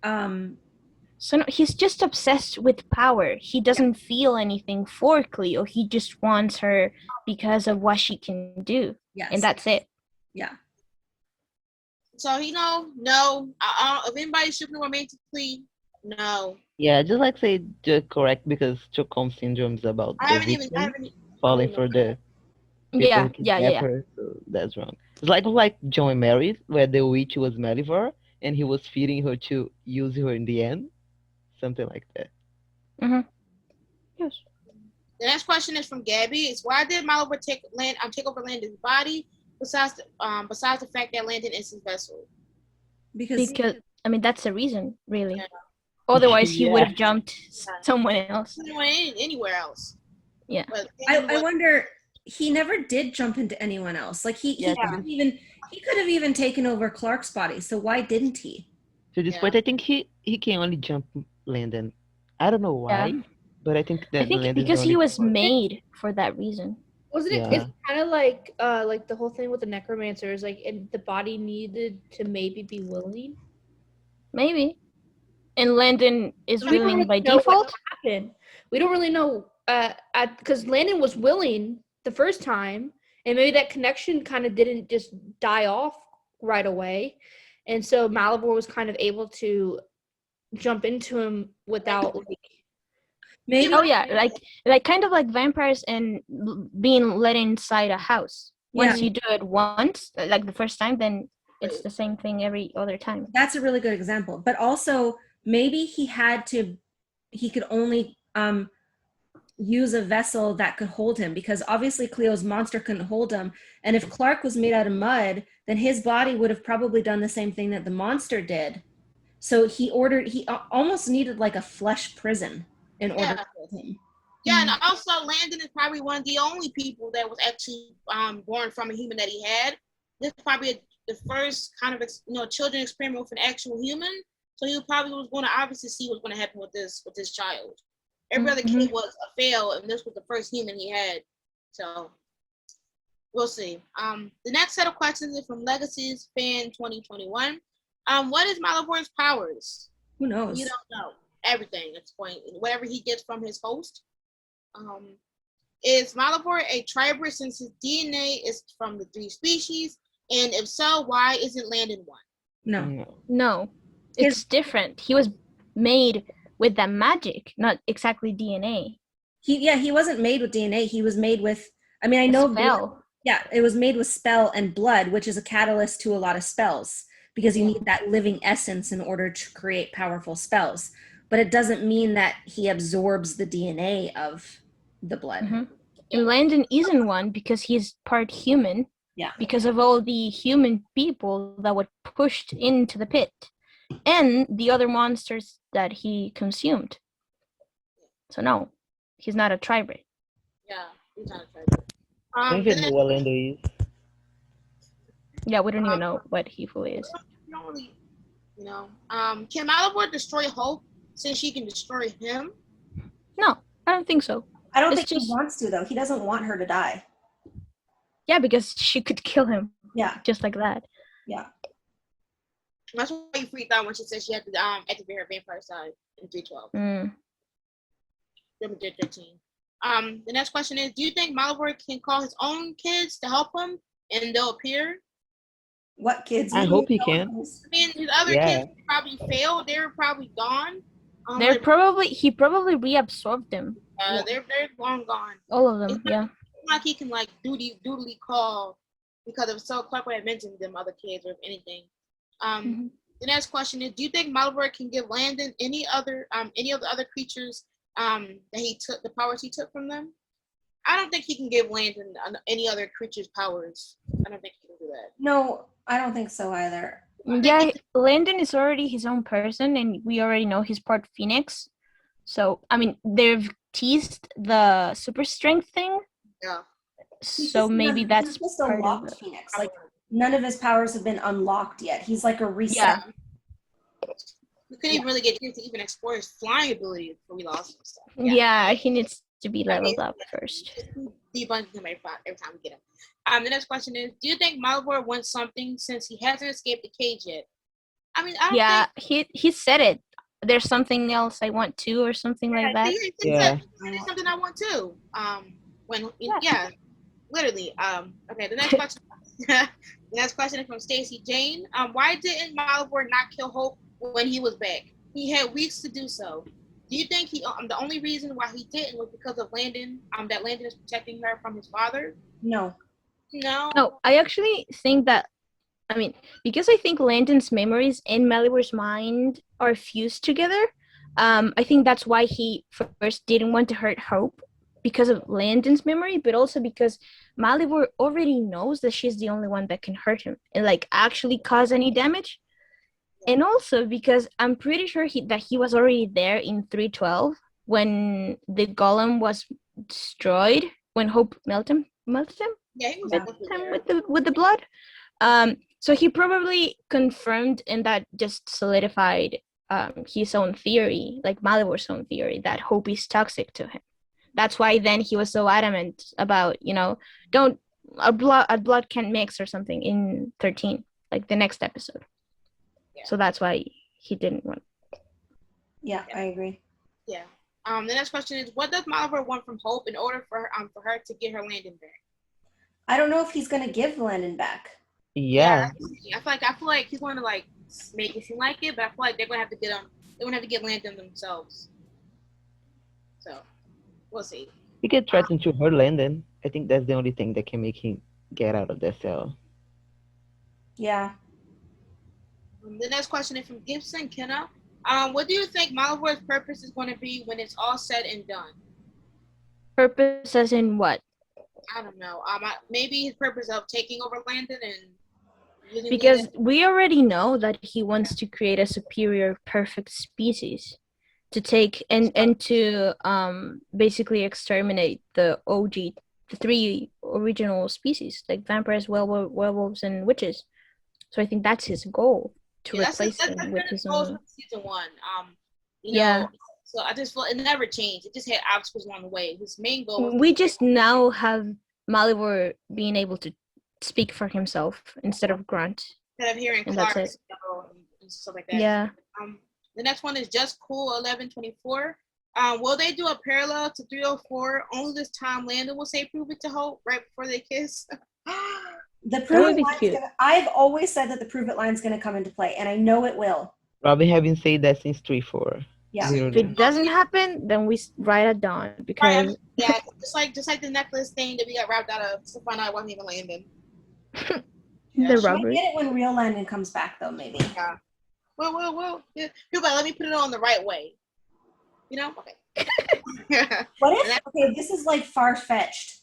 So no, he's just obsessed with power. He doesn't feel anything for Cleo. He just wants her because of what she can do. Yes. And that's it. Yeah. So no. If anybody's shipping romantically, no. Yeah, just like say correct, because Stockholm syndrome is about I haven't even falling for the Yeah. Her, so that's wrong. It's like John and Mary, where the witch was Malivore and he was feeding her to use her in the end. Something like that. Mm-hmm. Yes. The next question is from Gabby. It's why did Malware take over Landon's body? Besides the fact that Landon is his vessel. Because I mean, that's the reason, really. Yeah. Otherwise, he would Yeah. have jumped someone else. He went anywhere else. Yeah. But I wonder, he never did jump into anyone else. Like he Yeah. could have even taken over Clark's body. So why didn't he? To this Yeah. point, I think he can only jump Landon. I don't know why, Yeah. but I think that I think Landon's because the he only was made for that reason. Wasn't it? Yeah. It's kind of like the whole thing with the necromancers, like the body needed to maybe be willing. Maybe. And Landon is We don't willing really by know what default. happened. We don't really know because Landon was willing the first time, and maybe that connection kind of didn't just die off right away, and so Malavore was kind of able to jump into him without like. Maybe. Oh yeah, like kind of like vampires and being let inside a house. Once Yeah. you do it once, like the first time, then it's the same thing every other time. That's a really good example. But also maybe he could only use a vessel that could hold him, because obviously Cleo's monster couldn't hold him. And if Clark was made out of mud, then his body would have probably done the same thing that the monster did. So he almost needed like a flesh prison in order to hold him. Yeah, and also Landon is probably one of the only people that was actually born from a human that he had. This is probably the first kind of children experiment with an actual human. So he probably was going to obviously see what's going to happen with this child. Every other kid was a fail, and this was the first human he had. So we'll see. The next set of questions is from Legacies Fan 2021. What is Malivore's powers? Who knows? You don't know everything at this point. Whatever he gets from his host. Is Malivore a tribrid since his DNA is from the 3 species? And if so, why isn't Landon one? No, it's different. He was made with that magic, not exactly DNA. He wasn't made with DNA. He was made with, I mean, I know spell. Yeah, it was made with spell and blood, which is a catalyst to a lot of spells, because you need that living essence in order to create powerful spells. But it doesn't mean that he absorbs the DNA of the blood. And Landon isn't one because he's part human. Yeah. Because of all the human people that were pushed into the pit and the other monsters that he consumed. So no, he's not a tribrid. Yeah, he's not a tribrid. I don't even know what Landon is. Yeah, we don't even know what he fully is. You don't really, can Malivore destroy Hope since she can destroy him? No, I don't think so. I don't It's think he wants to, though. He doesn't want her to die. Yeah, because she could kill him. Yeah. Just like that. Yeah. That's why you freaked out when she said she had to activate her vampire side in 312. 13. The next question is, do you think Malware can call his own kids to help him and they'll appear? What kids? I hope he can. I mean, his other kids probably failed. They were probably gone. He probably reabsorbed them. They're long gone. All of them, It's yeah. not like he can like doodly call, because if so, Clark would have mentioned them other kids or if anything. The next question is, do you think Malware can give Landon any of the other creatures that he took, the powers he took from them? I don't think he can give Landon any other creature's powers. I don't think he can do that. No, I don't think so either. Yeah, Landon is already his own person, and we already know he's part Phoenix. So, I mean, they've teased the super strength thing. Yeah. So maybe that's just part a of locked it. Phoenix. Like, none of his powers have been unlocked yet. He's like a reset. Yeah. We couldn't even really get him to even explore his flying ability before we lost him. So, Yeah, he needs to be leveled up first. Debunking him every time we get him. The next question is, do you think Malware wants something since he hasn't escaped the cage yet? I mean, I don't think... he said it. There's something else I want too, or something like that. There's something I want too. Literally. Okay, the next question. The next question is from Stacy Jane. Why didn't Malware not kill Hope when he was back? He had weeks to do so. Do you think the only reason why he didn't was because of Landon? That Landon is protecting her from his father? No. No, I actually think that, I mean, because I think Landon's memories and Malivore's mind are fused together, I think that's why he first didn't want to hurt Hope, because of Landon's memory, but also because Malivore already knows that she's the only one that can hurt him and like actually cause any damage. And also because I'm pretty sure that he was already there in 312 when the golem was destroyed, when Hope melted him Yeah, he was with the blood. So he probably confirmed, and that just solidified his own theory, like Malivore's own theory, that Hope is toxic to him. That's why then he was so adamant about, don't a blood can't mix or something in 13, like the next episode. Yeah. So that's why he didn't want. Yeah, I agree. Yeah. The next question is, what does Malware want from Hope in order for her to get her Landon back? I don't know if he's gonna give Landon back. Yeah. I feel like he's going to like make it seem like it, but I feel like they're gonna have to get him. They're gonna have to get Landon themselves. So we'll see. He could threaten to hurt Landon. I think that's the only thing that can make him get out of the cell. Yeah. The next question is from Gibson Kenna. What do you think Malavore's purpose is going to be when it's all said and done? Purpose as in what? I don't know. Maybe his purpose of taking over Landon and because we already know that he wants to create a superior, perfect species to take and to basically exterminate the OG, the 3 original species, like vampires, werewolves, and witches. So I think that's his goal, to replace him with his own. Season 1. You know, so I just feel it never changed. It just had obstacles along the way. His main goal was we just now have Malivore being able to speak for himself instead of grunt. Instead of hearing Clark and stuff like that. Yeah. The next one is Just Cool 1124. Will they do a parallel to 304? Only this time Landon will say "prove it" to Hope right before they kiss. The prove it line's I've always said that the prove it line's going to come into play, and I know it will. Robyn having said that since 3-4. Yeah. If it doesn't happen, then we write it down because just like the necklace thing that we got robbed out of. To find out it wasn't even Landon. The robbery. We'll get it when real Landon comes back, though. Maybe. Yeah. Well. Yeah. Let me put it on the right way. Okay. What if? Okay, this is like far fetched.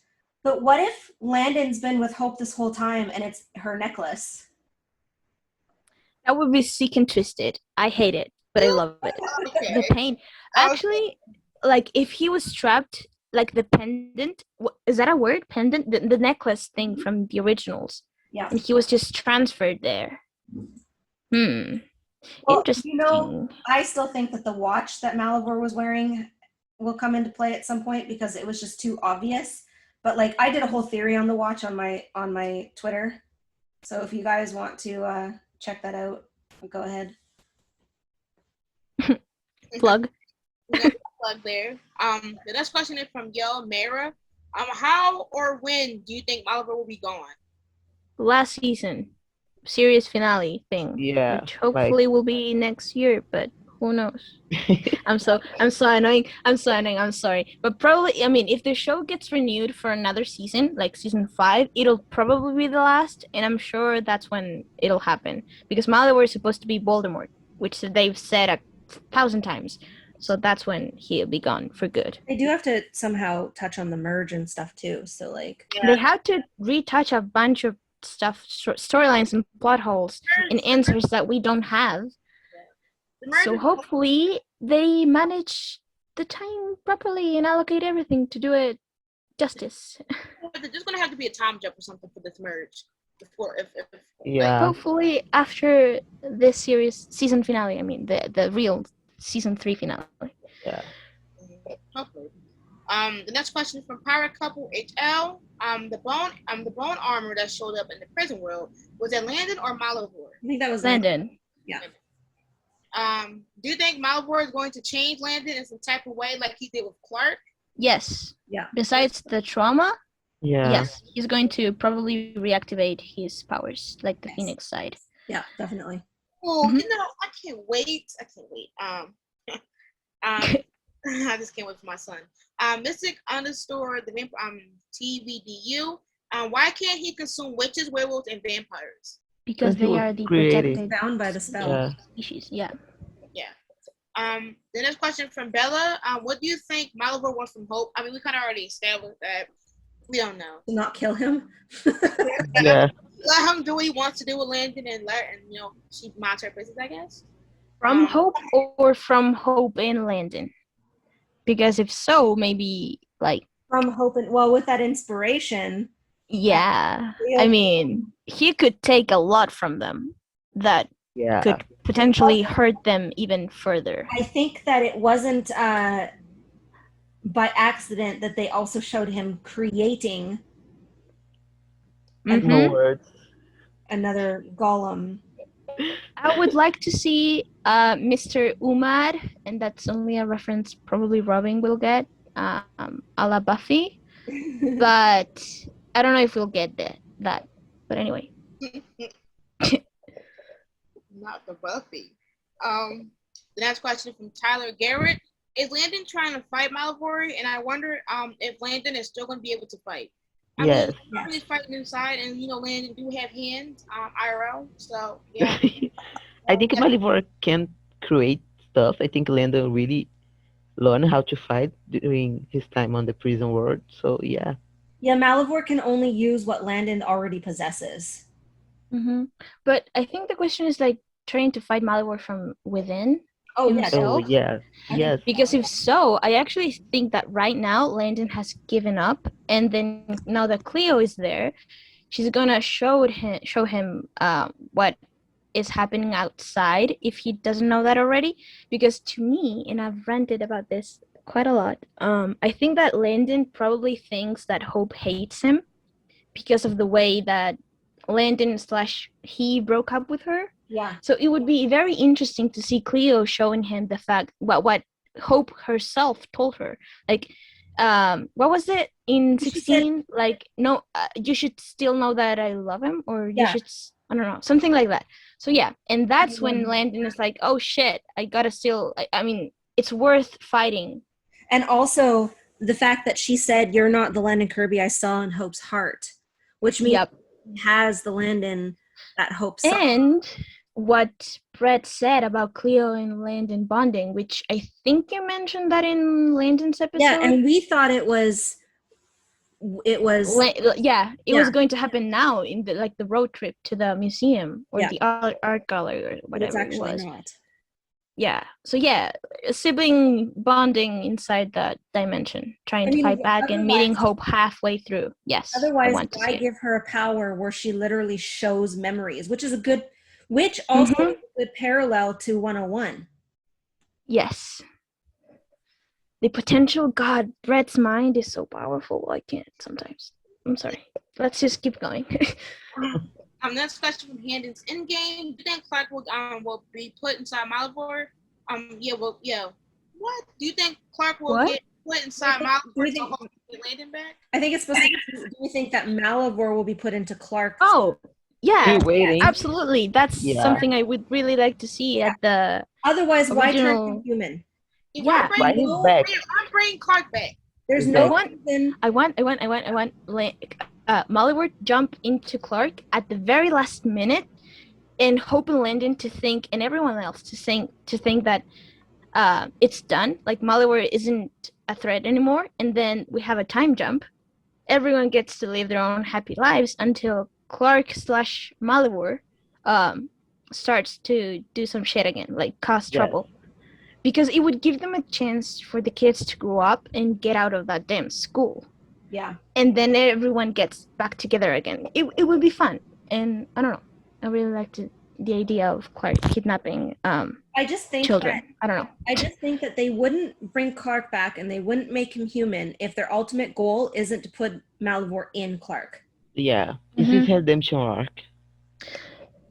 But what if Landon's been with Hope this whole time and it's her necklace? That would be sick and twisted. I hate it, but I love it. Okay. The pain. Actually, like if he was strapped, like the pendant, is that a word? Pendant? The necklace thing from the originals. Yeah. And he was just transferred there. Well, interesting. I still think that the watch that Malivore was wearing will come into play at some point because it was just too obvious. But like I did a whole theory on the watch on my Twitter. So if you guys want to check that out, go ahead. Plug. Plug there. The next question is from Yo Mara. How or when do you think Malivore will be gone? Last season. Series finale thing. Yeah. Which hopefully will be next year, but who knows? I'm so annoying. I'm sorry. But probably, if the show gets renewed for another season, like season 5, it'll probably be the last, and I'm sure that's when it'll happen. Because Malware is supposed to be Voldemort, which they've said 1,000 times. So that's when he'll be gone for good. They do have to somehow touch on the merge and stuff too. So like they have to retouch a bunch of stuff, storylines and plot holes and answers that we don't have. So hopefully they manage the time properly and allocate everything to do it justice. There's just gonna have to be a time jump or something for this merge. Before, hopefully after this series season finale, the real season 3 finale. Yeah. Hopefully. The next question is from Pirate Couple HL. The bone armor that showed up in the prison world, was it Landon or Malavori? I think that was Landon. Yeah. Do you think Malware is going to change Landon in some type of way like he did with Clark? Yes. Yeah. Besides the trauma, yeah. Yes, he's going to probably reactivate his powers, like the Phoenix side. Yeah, definitely. Oh, I can't wait. I just can't wait for my son. Mystic _the TVDU. Why can't he consume witches, werewolves, and vampires? Because they are the created. protected Bound by the spell. species. Yeah. The next question from Bella. What do you think Malivore wants from Hope? I mean, we kind of already established that. We don't know. To not kill him. Yeah. Let him do what he wants to do with Landon and she minds her business, I guess. From Hope or from Hope and Landon? Because if so, maybe like From Hope and with that inspiration. yeah. I mean, he could take a lot from them that Yeah. could potentially hurt them even further. I think that it wasn't by accident that they also showed him creating No words. another golem. I would like to see Mr. Umar, and that's only a reference probably Robyn will get, a la Buffy, but I don't know if we'll get that. But anyway. Not the Buffy. The next question from Tyler Garrett. Is Landon trying to fight Malavori? And I wonder if Landon is still going to be able to fight. I Yes. mean, he's fighting inside, and Landon do have hands, IRL. So yeah. I think Malivore can create stuff. I think Landon really learned how to fight during his time on the prison world. So yeah. Yeah, Malivore can only use what Landon already possesses. Mm-hmm. But I think the question is like trying to fight Malware from within. Oh, yes. himself. Oh yeah. Yes. Because if so, I actually think that right now Landon has given up, and then now that Cleo is there, she's gonna show him what is happening outside if he doesn't know that already. Because to me, and I've ranted about this quite a lot, I think that Landon probably thinks that Hope hates him because of the way that Landon / he broke up with her. Yeah. So it would be very interesting to see Cleo showing him the fact what Hope herself told her. Like, what was it in 16? Like, no, you should still know that I love him, or you should, I don't know, something like that. So yeah, and that's when Landon is like, oh shit, I gotta still, I mean, it's worth fighting. And also the fact that she said, "You're not the Landon Kirby I saw in Hope's heart," which means he has the Landon that Hope saw. And what Brett said about Cleo and Landon bonding, which I think you mentioned that in Landon's episode. Yeah, and we thought it was it was going to happen now in the road trip to the museum or the art gallery or whatever it was. Not. Yeah. So yeah, sibling bonding inside that dimension, trying to fight back and meeting Hope halfway through. Yes. Otherwise, why give her a power where she literally shows memories, which also is a good parallel to 101. Yes. The potential, God, Brett's mind is so powerful. I can't sometimes. I'm sorry. Let's just keep going. Next question from Handon's Endgame. Do you think Clark will be put inside Malivore? What? Do you think Clark will get put inside Malivore to hold Landon back? I think it's supposed to be, do we think that Malivore will be put into Clark? Oh, yeah. Waiting. Absolutely. That's something I would really like to see at the Otherwise, why turn original... him human? Yeah. Why he's back? I'm bringing Clark back. There's He's no back. reason. I want Mollywood jump into Clark at the very last minute and Hope and Landon to think, and everyone else to think that it's done. Like Malware isn't a threat anymore, and then we have a time jump. Everyone gets to live their own happy lives until Clark / Malware starts to do some shit again, like cause trouble. Because it would give them a chance for the kids to grow up and get out of that damn school. Yeah. And then everyone gets back together again. It would be fun. And I don't know. I really liked the idea of Clark kidnapping I just think children. I don't know. I just think that they wouldn't bring Clark back and they wouldn't make him human if their ultimate goal isn't to put Malivore in Clark. Yeah. This is redemption arc.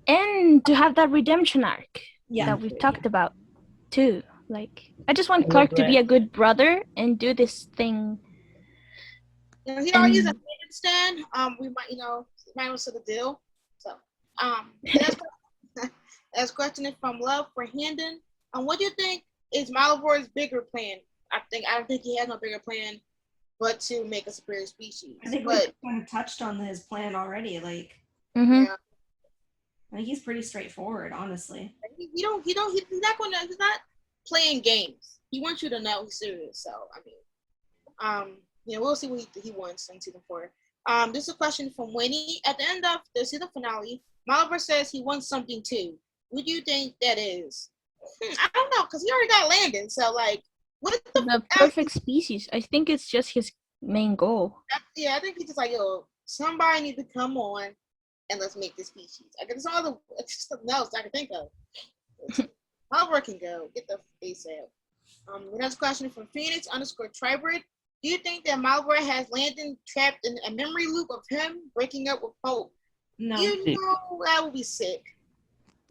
And to have that redemption arc that we've talked about too. Like, I just want Clark to be a good brother and do this thing. He already used a stand. We might also the deal. So, that's question from Love for Handon. What do you think is Malivore's bigger plan? I don't think he has no bigger plan, but to make a superior species. I think we kind of touched on his plan already. Like, yeah. I think he's pretty straightforward, honestly. He's not playing games. He wants you to know he's serious. So I mean, we'll see what he wants in season 4. This is a question from Winnie. At the end of the season finale, Malware says he wants something too. What do you think that is? I don't know, because he already got Landon. So like, what is The perfect species. I think it's just his main goal. Yeah, I think he's just like, yo, somebody needs to come on and let's make this species. I guess it's something else I can think of. Malware can go. Get the face out. The next question from Phoenix_Tribrid. Do you think that Malware has Landon trapped in a memory loop of him breaking up with Hope? No. You know, that would be sick.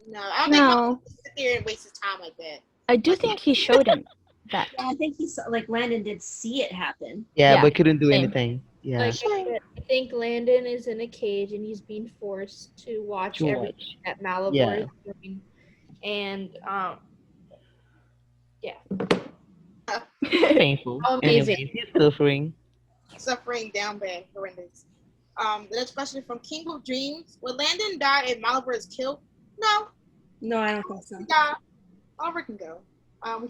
No, I don't No. think Malware sit there and waste his time like that. I do think he showed him that. I think he saw, like, Landon did see it happen. Yeah, Yeah, but couldn't do same. anything. Yeah. Like I said, I think Landon is in a cage and he's being forced to watch To everything that Malavori Yeah. is doing. And Painful. Amazing. Anyways, he's suffering. Suffering down bad, horrendous. The next question from King of Dreams. Will Landon die if Malivore is killed? No. No, I don't think so. Yeah. Oliver can go.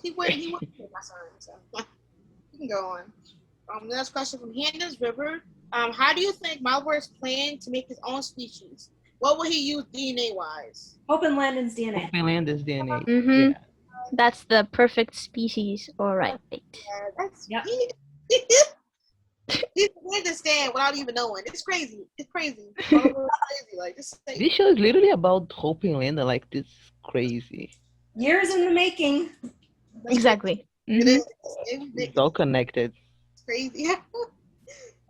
He wouldn't kill my son, so he can go on. The next question from Handon's River. How do you think Malware is planning to make his own species? What will he use DNA-wise? Hope and Landon's DNA. Hope and Landon's DNA. Mhm. Yeah. That's the perfect species. All right. That's Yep. He can understand without even knowing. It's crazy. It's crazy. Crazy. Like, just say, This show is literally about Hope and Landon. Like, this is crazy. Years in the making. Exactly. It Mhm. is. It's all connected. Crazy.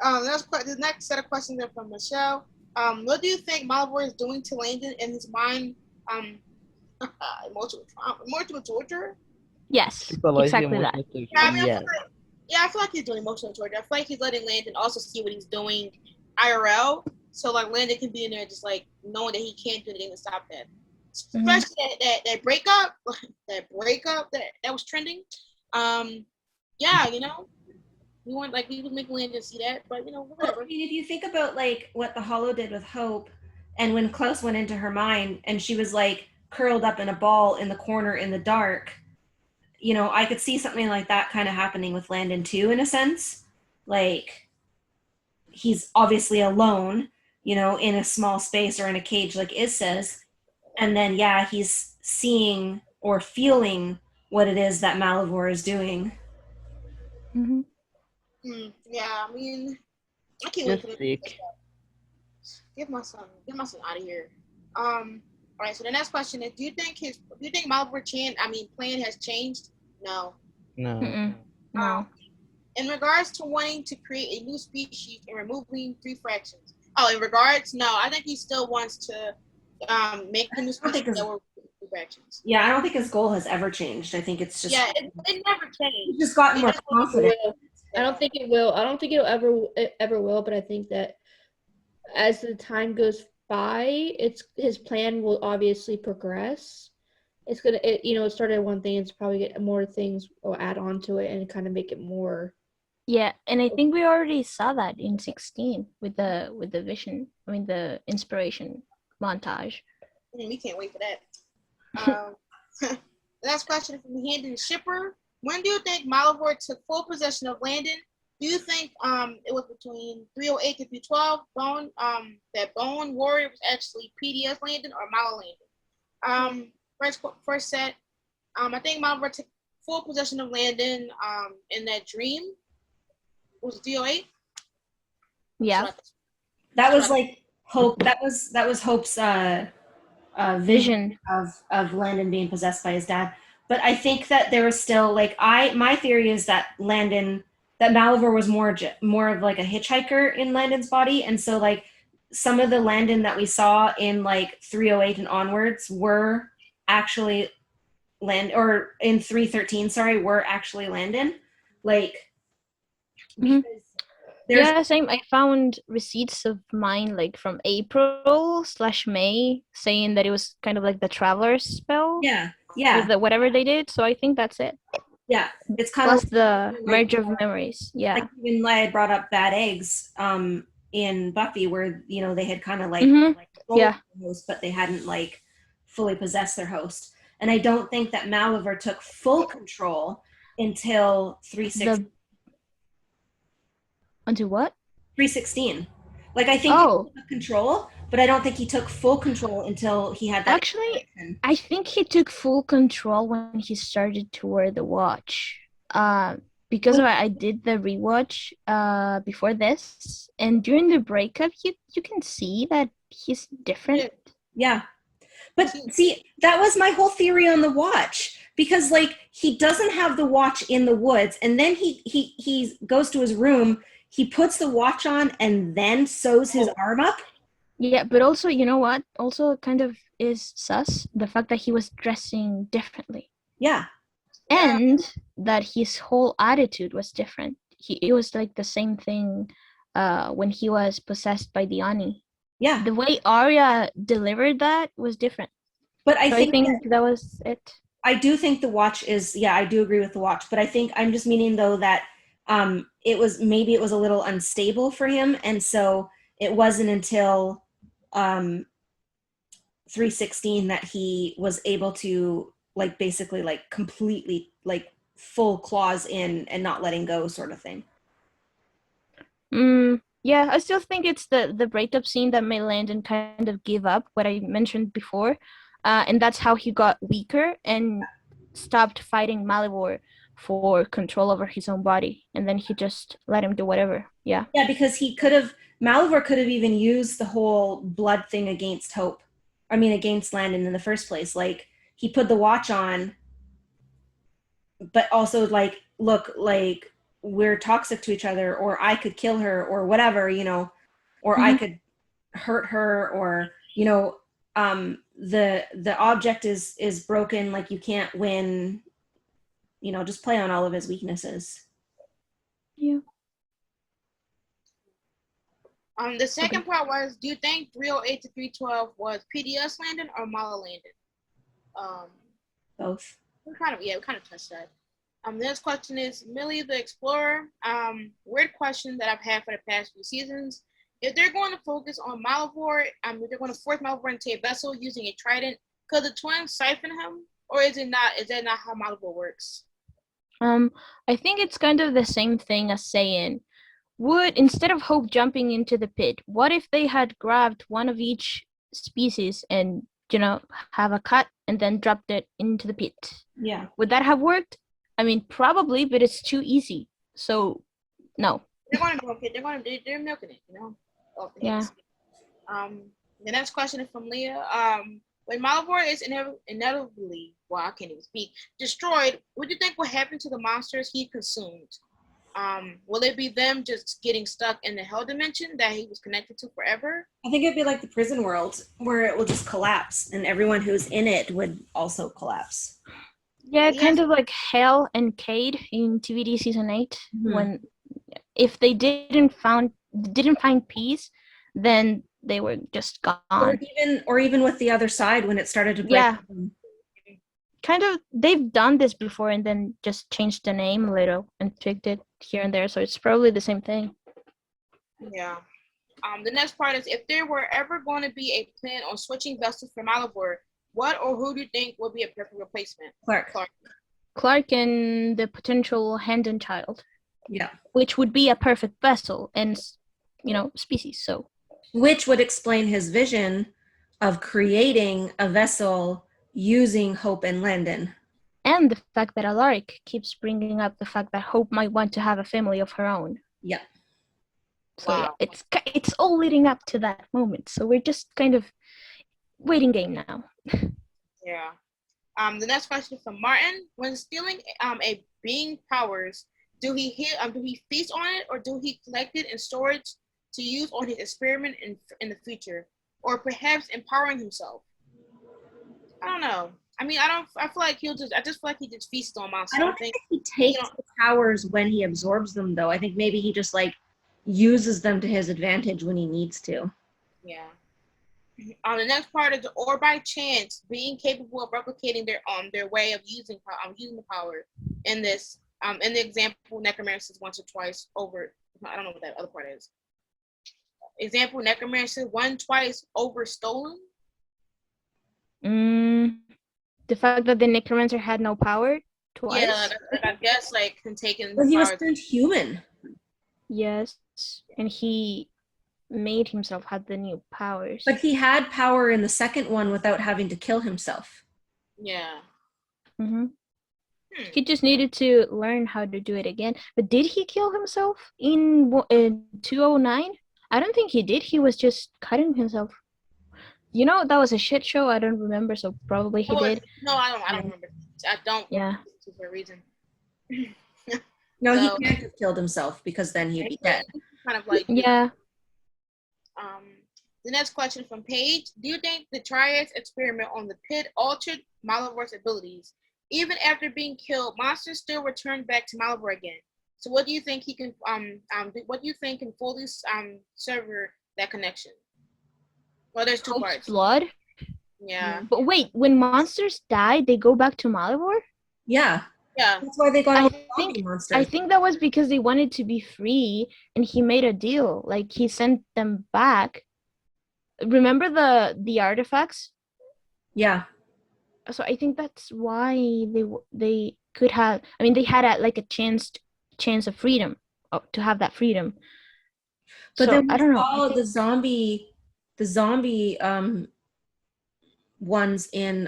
The next set of questions are from Michelle. What do you think Malware is doing to Landon in his mind? Emotional torture? Yes, Psychological exactly that. emotional torture. Yeah, I mean, Yeah. I feel like he's doing emotional torture. I feel like he's letting Landon also see what he's doing IRL. So like Landon can be in there just like knowing that he can't do anything to stop that. Especially that breakup, that was trending. Yeah, we want we was making Landon see that, but whatever. I mean, if you think about like what the Hollow did with Hope, and when Klaus went into her mind and she was like curled up in a ball in the corner in the dark, I could see something like that kind of happening with Landon too, in a sense. Like, he's obviously alone, in a small space or in a cage, like Iz says. And then, yeah, he's seeing or feeling what it is that Malavore is doing. Mhm. Yeah, I mean, I can't wait Just for sick. Get my son out of here. All right. So the next question is: Do you think Malware plan has changed? No. No. Mm-mm. No. In regards to wanting to create a new species and removing 3 fractions. Oh, in regards, no, I think he still wants to make the new species that were 3 fractions. Yeah, I don't think his goal has ever changed. I think it's just It never he's changed. just gotten more It just- confident. I don't think it will. I don't think it ever will. But I think that as the time goes by, his plan will obviously progress. It's gonna, it started one thing. It's probably get more things will add on to it and kind of make it more. Yeah, and I think we already saw that in 16 with the vision. I mean, the inspiration montage. We can't wait for that. The next question from Handon Shipper. When do you think Malavori took full possession of Landon? Do you think it was between 308 and 312 that Bone Warrior was actually PDS Landon or Mala Landon? First set, I think Malavori took full possession of Landon in that dream. Was it 308? Yeah. That was like Hope. That was Hope's vision of Landon being possessed by his dad. But I think that there was still my theory is that Malivore was more of like a hitchhiker in Landon's body, and so like some of the Landon that we saw in like 308 and onwards were actually or in 313, sorry, were actually Landon. Like, Mhm. because there's Yeah, same. I found receipts of mine like from April/May saying that it was kind of like the traveler's spell. yeah. With whatever they did. So I think that's it. Yeah, it's kind Plus of the merge of memories. Yeah. like even I brought up Bad Eggs in Buffy, where they had kind of like Mhm. controlled Yeah. their host, but they hadn't like fully possessed their host. and I don't think that Malivore took full control until 316. Until what? 316. Like, I think Oh, he took control, but I don't think he took full control until he had that. actually, I think he took full control when he started to wear the watch. Because I did the rewatch before this, and during the breakup, you can see that he's different. Yeah. But see, that was my whole theory on the watch, because like he doesn't have the watch in the woods, and then he goes to his room, he puts the watch on and then sews his arm up. Yeah, but also, you know what? Also kind of is sus, the fact that he was dressing differently. Yeah. And that his whole attitude was different. It was like the same thing when he was possessed by the Ani. Yeah. The way Arya delivered that was different. But I think that was it. I do think the watch is, I do agree with the watch, but I think I'm just meaning though that it was a little unstable for him, and so it wasn't until 316 that he was able to like basically like completely like full claws in and not letting go sort of thing. Yeah, I still think it's the breakup scene that made Landon kind of give up, what I mentioned before. And that's how he got weaker and stopped fighting Malivore for control over his own body. And then he just let him do whatever. Yeah. Yeah, because Malivore could have even used the whole blood thing against Landon in the first place. Like, he put the watch on, but also like, look, like, we're toxic to each other, or I could kill her, or whatever, or I could hurt her, or, the object is broken, like you can't win, just play on all of his weaknesses. Yeah. The second part was, do you think 308 to 312 was PDS Landon or Mala Landon? Both. We kind of touched that. The next question is Millie the Explorer. Weird question that I've had for the past few seasons. If they're going to focus on Malavori, if they're going to force Malavori into a vessel using a trident, could the twins siphon him, or is it not? Is that not how Malavori works? I think it's kind of the same thing as saying, instead of Hope jumping into the pit, what if they had grabbed one of each species and have a cut and then dropped it into the pit? Yeah. Would that have worked? I mean, probably, but it's too easy. So, no. They're going to milk it. They're milking it, Yeah. The next question is from Leah. When Malware is inevitably, I can't even speak, destroyed, what do you think will happen to the monsters he consumed? Will it be them just getting stuck in the hell dimension that he was connected to forever? I think it'd be like the prison world, where it will just collapse and everyone who's in it would also collapse. Yeah, kind of like Hell and Cade in TVD season 8. When if they didn't find peace, then they were just gone. Or even with the other side when it started to break. Yeah. Kind of, they've done this before and then just changed the name a little and tweaked it here and there, so it's probably the same thing. Yeah. The next part is, if there were ever going to be a plan on switching vessels for Malivore, what or who do you think would be a perfect replacement? Clark and the potential Handon child. Yeah. Which would be a perfect vessel and, species, so. Which would explain his vision of creating a vessel using Hope and Landon. And the fact that Alaric keeps bringing up the fact that Hope might want to have a family of her own. Yeah. So yeah, it's all leading up to that moment. So we're just kind of waiting game now. Yeah. The next question from Martin: when stealing a being powers, do he feast on it, or do he collect it in storage to use on his experiment in the future, or perhaps empowering himself? I don't know. I mean, I feel like I just feel like he just feasts on monsters. I don't think he takes the powers when he absorbs them, though. I think maybe he just like uses them to his advantage when he needs to. Yeah. The next part is, or by chance being capable of replicating their way of using the power. In this in the example, necromancers once or twice over. I don't know what that other part is. Example, necromancer 1 twice over stolen. The fact that the necromancer had no power twice. Yeah, I guess like him taking But he was powers. turned human. Yes, and he made himself have the new powers. But he had power in the second one without having to kill himself. Yeah. Hmm. He just needed to learn how to do it again. But did he kill himself in 209? I don't think he did. He was just cutting himself. You know, that was a shit show. I don't remember, so probably he did. No, I don't remember. I don't. Yeah. For a reason. No, So- he can't have killed himself because then he'd be dead. Kind of like Yeah. The next question from Paige. Do you think the Triad's experiment on the pit altered Malivore's abilities? Even after being killed, monsters still return back to Malivore again. So what do you think he can what do you think can fully sever that connection? Well, there's two Hope's parts. blood. Yeah. But wait, when monsters die, they go back to Malivore? Yeah. Yeah. That's why they got I all the think- zombie monsters. I think that was because they wanted to be free, and he made a deal. Like, he sent them back. Remember the artifacts? Yeah. So I think that's why they could have. I mean, they had a chance of freedom, to have that freedom. But So, then we I don't know. saw I think- the zombie ones in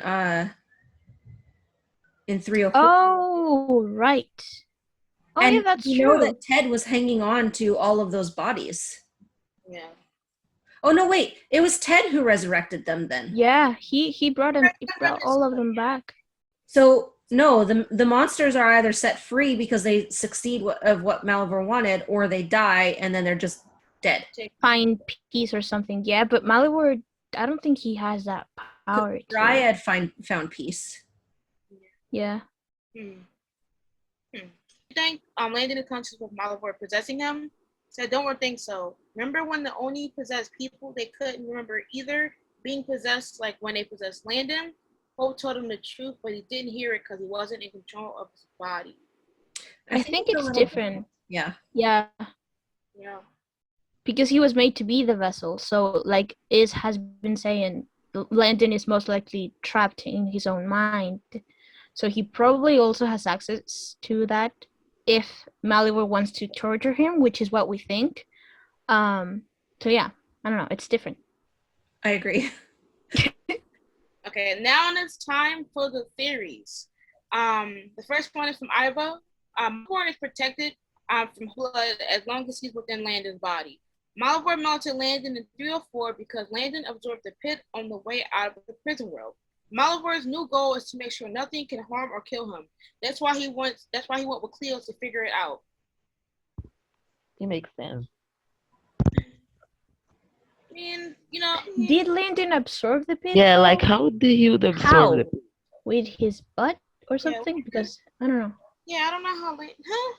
304. Oh, right. Oh, and yeah, that's you true. know that Ted was hanging on to all of those bodies. Yeah. Oh no, wait. It was Ted who resurrected them then. Yeah, he brought all of them back. So no, the monsters are either set free because they succeed of what Malivore wanted, or they die and then they're just dead. Find peace or something. Yeah, but Malware, I don't think he has that power. Dryad found peace. Yeah. You think Landon is conscious of Malivore possessing him? Said, don't think so. Remember when the Oni possessed people, they couldn't remember either being possessed, like when they possessed Landon? Hope told him the truth, but he didn't hear it because he wasn't in control of his body. I think a it's little- different. Yeah. Yeah. Yeah. Because he was made to be the vessel. So, like Iz has been saying, Landon is most likely trapped in his own mind. So he probably also has access to that if Malivore wants to torture him, which is what we think. So yeah, I don't know. It's different. I agree. Okay, now it's time for the theories. The first one is from Iva. Malivore is protected from blood as long as he's within Landon's body. Malivore melted Landon in 304 because Landon absorbed the pit on the way out of the prison world. Malivore's new goal is to make sure nothing can harm or kill him. That's why he went with Cleo to figure it out. It makes sense. And Did Landon absorb the pit? Yeah, though? like how did he would absorb How? it? With his butt or something? Because I don't know. yeah, I don't know how Landon. Huh?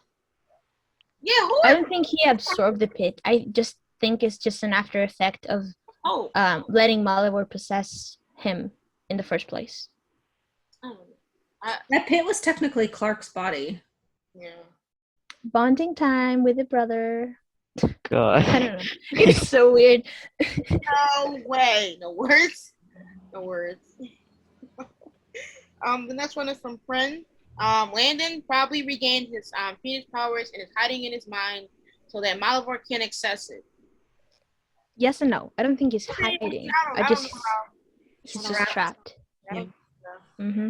Yeah, who? I don't think he absorbed the pit. I just think it's just an after effect of Oh, letting Malivore possess him in the first place. I don't know. That pit was technically Clark's body. Yeah. Bonding time with a brother. God. I don't know. It's so weird. No way. No words. No words. The next one is from Friend. Landon probably regained his Phoenix powers and is hiding in his mind so that Malavori can't access it. Yes and no. I don't think he's hiding. I don't know He's just trapped. Yeah. Mm-hmm.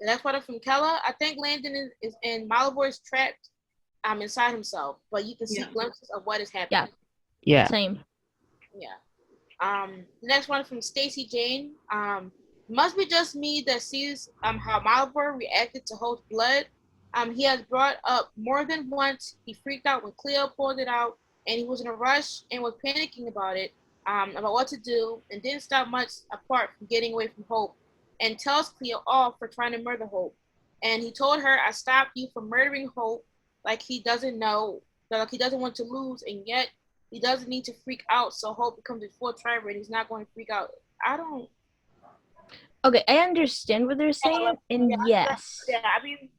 The next one is from Kella. I think Landon is in Malavori's trapped inside himself, but you can see glimpses of what is happening. Yeah. Same. Yeah. The next one is from Stacy Jane. Must be just me that sees how Malware reacted to Hope's blood. He has brought up more than once. He freaked out when Cleo pulled it out, and he was in a rush and was panicking about it, about what to do, and didn't stop much apart from getting away from Hope, and tells Cleo off for trying to murder Hope. And he told her, "I stopped you from murdering Hope," like he doesn't know, like he doesn't want to lose, and yet he doesn't need to freak out, so Hope becomes a full driver, and he's not going to freak out. I don't. Okay, I understand what they're saying, and yes. Yeah, I mean,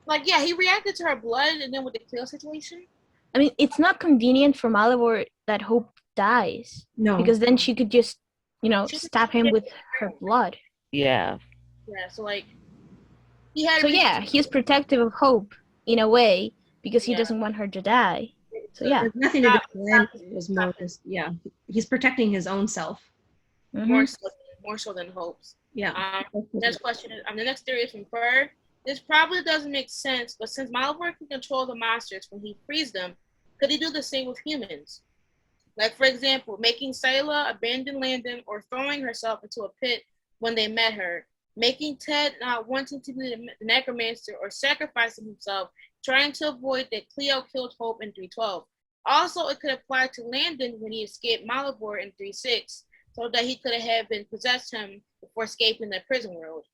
like, yeah, he reacted to her blood, and then with the Cleo situation. I mean, it's not convenient for Malivore that Hope dies. No. Because then she could just, She could stab him with her blood. Yeah. Yeah, so like he had So reason yeah, to, he's protective of Hope in a way because he yeah. doesn't want her to die. So So yeah. It has nothing to do with stop Landon. It was more his just, yeah, he's protecting his own self. Mm-hmm. more so than Hope's. Yeah. Next question is the next theory is from Fur. This probably doesn't make sense, but since Malware can control the monsters when he frees them, could he do the same with humans? Like, for example, making Sayla abandon Landon or throwing herself into a pit when they met her, making Ted not wanting to be the necromancer or sacrificing himself, trying to avoid that Cleo killed Hope in 312. Also, it could apply to Landon when he escaped Malivore in 3-6, so that he could have been possessed him before escaping the prison world.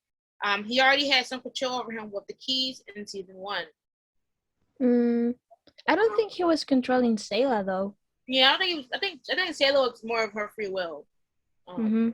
He already had some control over him with the keys in season 1. I don't think he was controlling Sayla though. Yeah, I think he was. I think Sayla was more of her free will. To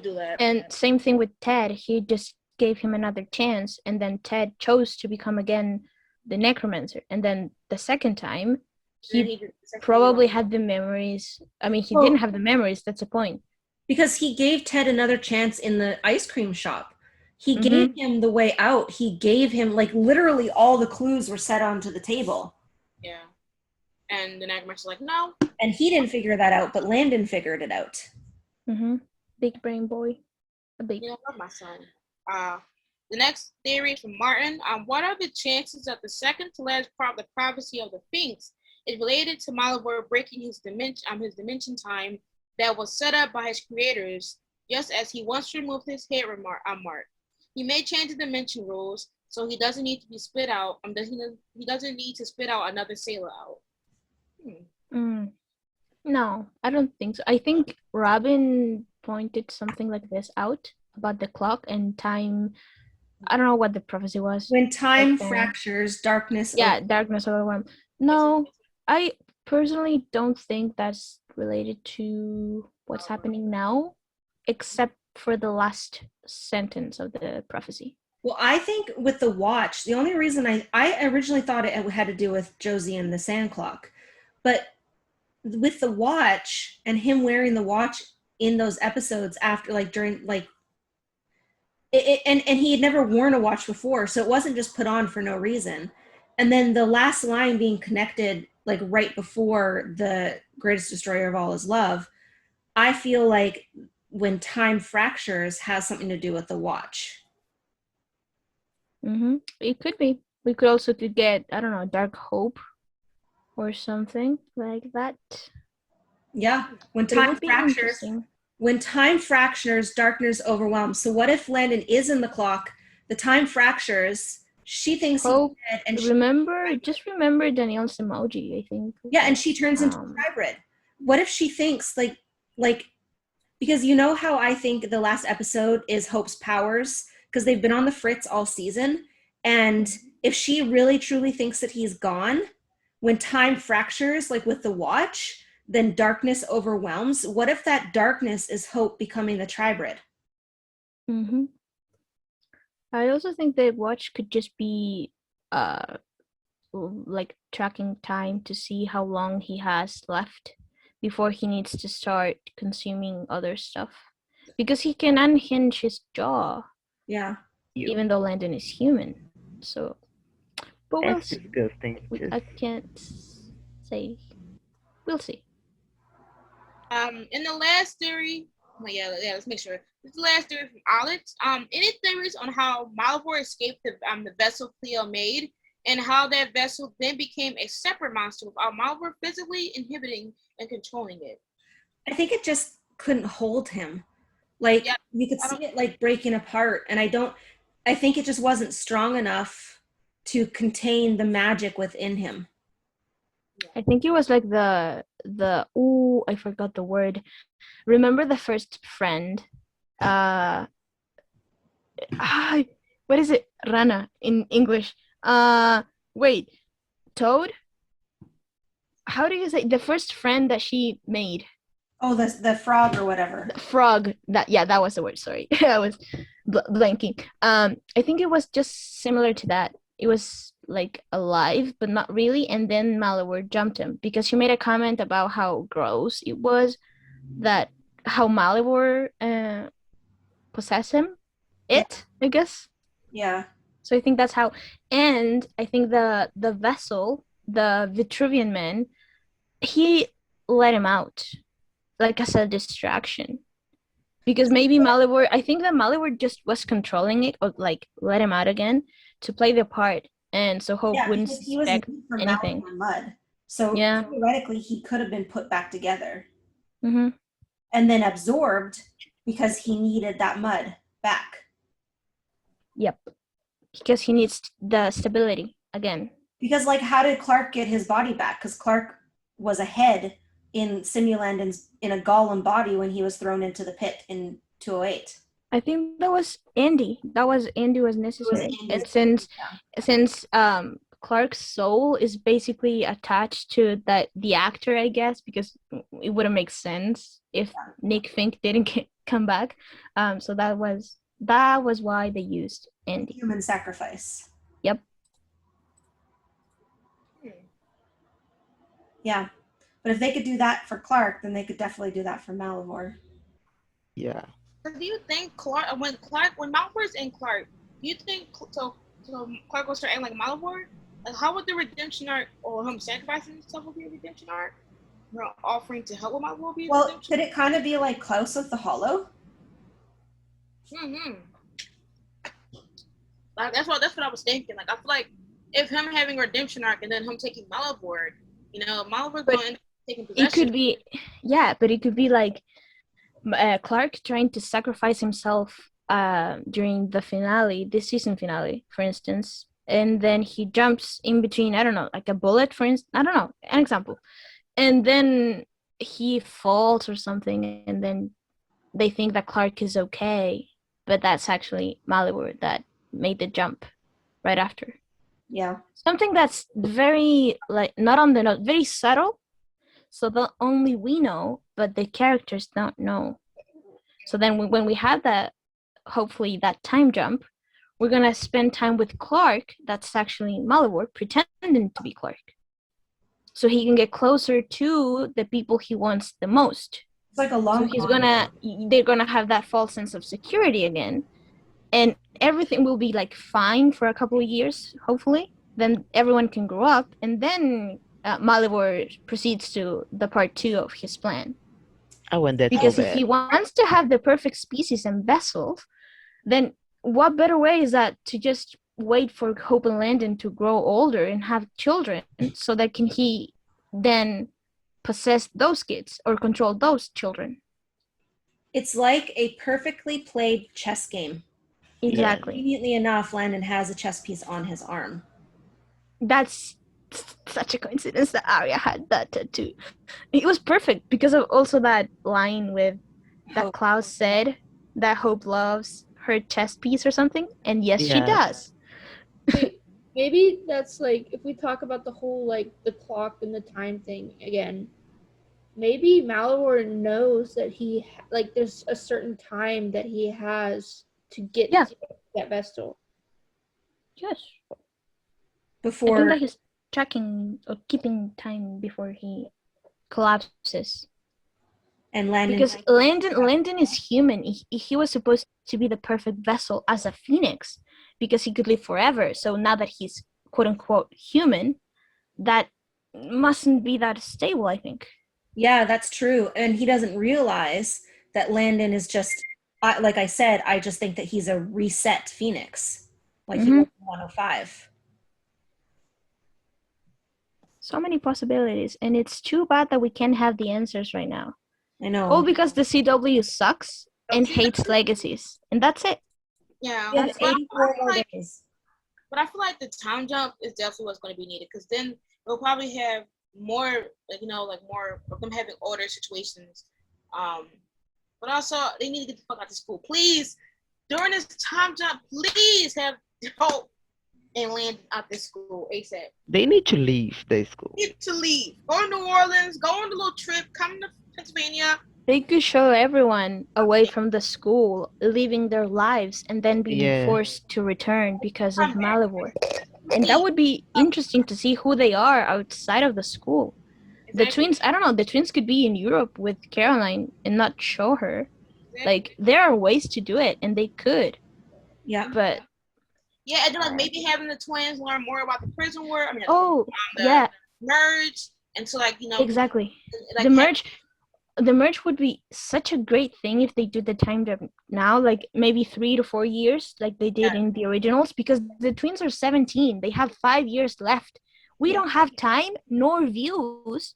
do that. And same thing with Ted. He just gave him another chance, and then Ted chose to become again the necromancer. And then the second time, he probably had the memories. I mean, he didn't have the memories. That's the point. Because he gave Ted another chance in the ice cream shop. He gave him the way out. He gave him, like, literally all the clues were set onto the table. Yeah. And the necromancer's like, no. And he didn't figure that out, but Landon figured it out. Big brain boy. Yeah, I love my son. The next theory is from Martin. What are the chances that the second to last part, the prophecy of the Sphinx, is related to Malivore breaking his dimension time that was set up by his creators, just as he once removed his head mark. He may change the dimension rules, so he doesn't need to be spit out. He doesn't need to spit out another sailor out. No, I don't think so. I think Robyn pointed something like this out about the clock and time. I don't know what the prophecy was. When time fractures, darkness. Yeah, darkness overwhelmed. No, I personally don't think that's related to what's happening now, except for the last sentence of the prophecy. Well, I think with the watch, the only reason I originally thought it had to do with Josie and the sand clock, but with the watch and him wearing the watch in those episodes after, like, during, like, and he had never worn a watch before, so it wasn't just put on for no reason. And then the last line being connected, like, right before the greatest destroyer of all is love, I feel like when time fractures has something to do with the watch. It could be. We could also get, I don't know, Dark Hope or something like that. Yeah, when time fractures, darkness overwhelms. So what if Landon is in the clock, the time fractures, she thinks Hope, he's dead, and remember Danielle's emoji, I think. Yeah, and she turns into a hybrid. What if she thinks, like, because you know how I think the last episode is Hope's powers, because they've been on the fritz all season, and if she really truly thinks that he's gone, when time fractures, like with the watch, then darkness overwhelms. What if that darkness is Hope becoming the tribrid? I also think the watch could just be like tracking time to see how long he has left before he needs to start consuming other stuff, because he can unhinge his jaw. Yeah, even though Landon is human. So, but we'll That's see. disgusting. I can't say. We'll see. In the last theory, let's make sure. This is the last theory from Alex. Any theories on how Malvore escaped the vessel Cleo made, and how that vessel then became a separate monster without Malvore physically inhibiting and controlling it? I think it just couldn't hold him. Like, you could see it, like, breaking apart, and I think it just wasn't strong enough to contain the magic within him. I think it was like the I forgot the word. Remember the first friend? What is it? Rana in English. Wait, Toad? How do you say the first friend that she made? Oh, the frog or whatever. The frog. That was the word. Sorry, I was blanking. I think it was just similar to that. It was like alive, but not really. And then Malware jumped him because she made a comment about how gross it was, that how Malware possessed him. it, I guess. Yeah. So I think that's how, and I think the vessel, the Vitruvian man, he let him out, like as a distraction. Because maybe Malivore, I think that Malivore just was controlling it, or like let him out again to play the part, and so Hope Yeah, wouldn't because he was suspect made from anything. Malware mud. So Yeah. theoretically, he could have been put back together Mm-hmm. and then absorbed because he needed that mud back. Yep. Because he needs the stability again. Because, like, how did Clark get his body back? Because Clark was a head in Simuland and in a golem body when he was thrown into the pit in 208. I think that was Andy. That was Andy was necessary. Andy's- And since Clark's soul is basically attached to the actor, I guess, because it wouldn't make sense if Nick Fink didn't come back. So that was why they used Andy. Human sacrifice. Yep. Yeah. But if they could do that for Clark, then they could definitely do that for Malivore. Yeah. Do you think when Malware's in Clark, do you think so Clark will start acting like Malware? Like, how would the redemption arc or him sacrificing himself will be a redemption arc? Or offering to help with Malware be a Well, redemption? could it kind of be like Klaus with the Hollow? Mm-hmm. Like that's what I was thinking. Like I feel like if him having a redemption arc and then him taking Malivore, Malivore going to end up taking possession. It could be, yeah, but it could be like Clark trying to sacrifice himself during the finale, this season finale, for instance, and then he jumps in between, I don't know, like a bullet, for instance, I don't know, an example, and then he falls or something, and then they think that Clark is okay, but that's actually Malware that made the jump right after. Yeah. Something that's very, like, not on the note, very subtle, so that only we know, but the characters don't know. So then when we have that, hopefully that time jump, we're going to spend time with Clark, that's actually Malivore, pretending to be Clark. So he can get closer to the people he wants the most. It's like a long So they're going to have that false sense of security again. And everything will be like fine for a couple of years, hopefully. Then everyone can grow up, and then Malivore proceeds to the part 2 of his plan. I want that Because so if bad. he wants to have the perfect species and vessels, then what better way is that to just wait for Hope and Landon to grow older and have children, so that can he then possess those kids or control those children? It's like a perfectly played chess game. Exactly. Conveniently enough, Landon has a chess piece on his arm. That's such a coincidence that Arya had that tattoo. It was perfect because of also that line with that Hope. Klaus said that Hope loves her chess piece or something, and yes, she Yeah. does. Maybe that's like, if we talk about the whole like the clock and the time thing again, maybe Malware knows that there's a certain time that he has to get Yeah. that vessel. Yes. I Before think that he's tracking or keeping time before he collapses. and Landon, Because Landon is human. He was supposed to be the perfect vessel as a phoenix because he could live forever. So now that he's quote unquote human, that mustn't be that stable, I think. yeah, that's true. And he doesn't realize that Landon is just, like I said, I just think that he's a reset Phoenix, like he was in 105. So many possibilities, and it's too bad that we can't have the answers right now. I know. All because the CW sucks and hates Legacies, and that's it. Yeah. We have But I 84 feel more like- days. But I feel like the time jump is definitely what's going to be needed, because then we'll probably have more, more of them having older situations. But also they need to get the fuck out of school, please. During this time jump, please have Hope and Landon out this school ASAP. They need to leave the school. Need to leave. Go to New Orleans. Go on a little trip. Come to Pennsylvania. They could show everyone away from the school, living their lives, and then being forced to return because of Malivore. And that would be interesting to see who they are outside of the school. The twins, I don't know, the twins could be in Europe with Caroline and not show her. Like, there are ways to do it, and they could. Yeah. But Yeah, and then like maybe having the twins learn more about the prison world. I mean, the yeah, merge, and so like exactly. like The merge would be such a great thing if they do the time jump now, like maybe 3 to 4 years, like they did in the originals, because the twins are 17. They have 5 years left. We don't have time nor views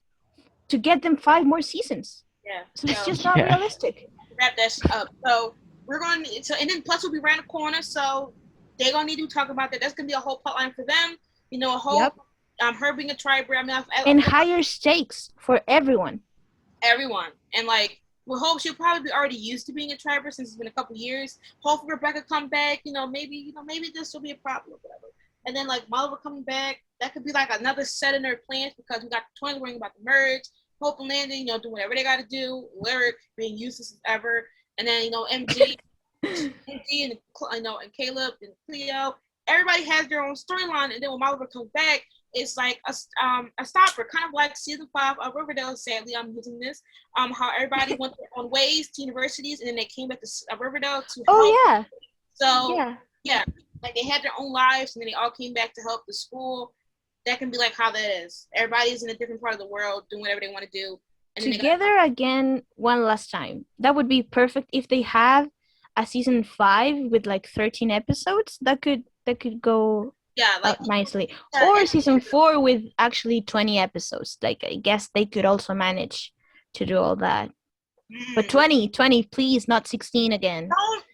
to get them 5 more seasons. Yeah. So it's just not Yeah. realistic. Wrap that up. So we're going to, and then plus we'll be around the corner, so they're gonna need to talk about that. That's gonna be a whole plotline for them. You know, a whole her being a tri-breed. I mean, And higher stakes for everyone. Everyone, and like we hope she'll probably be already used to being a triber since it's been a couple years. Hopefully Rebecca come back. Maybe this will be a problem or whatever. And then like Malware coming back, that could be like another set in their plans because we got the twins worrying about the merge. Hope and Landon, doing whatever they got to do. Lyric being useless as ever, and then MG, and and Caleb and Cleo. Everybody has their own storyline, and then when Malware comes back, it's like a stopper, kind of like season 5 of Riverdale. Sadly, I'm using this. How everybody went their own ways to universities, and then they came back to Riverdale to help. Yeah. So yeah, like they had their own lives, and then they all came back to help the school. That can be like how that is. Everybody's in a different part of the world doing whatever they want to do. And together again one last time. That would be perfect if they have a season 5 with like 13 episodes. That could go nicely. Or season 4 with actually 20 episodes. Like I guess they could also manage to do all that. But 20, please, not 16 again.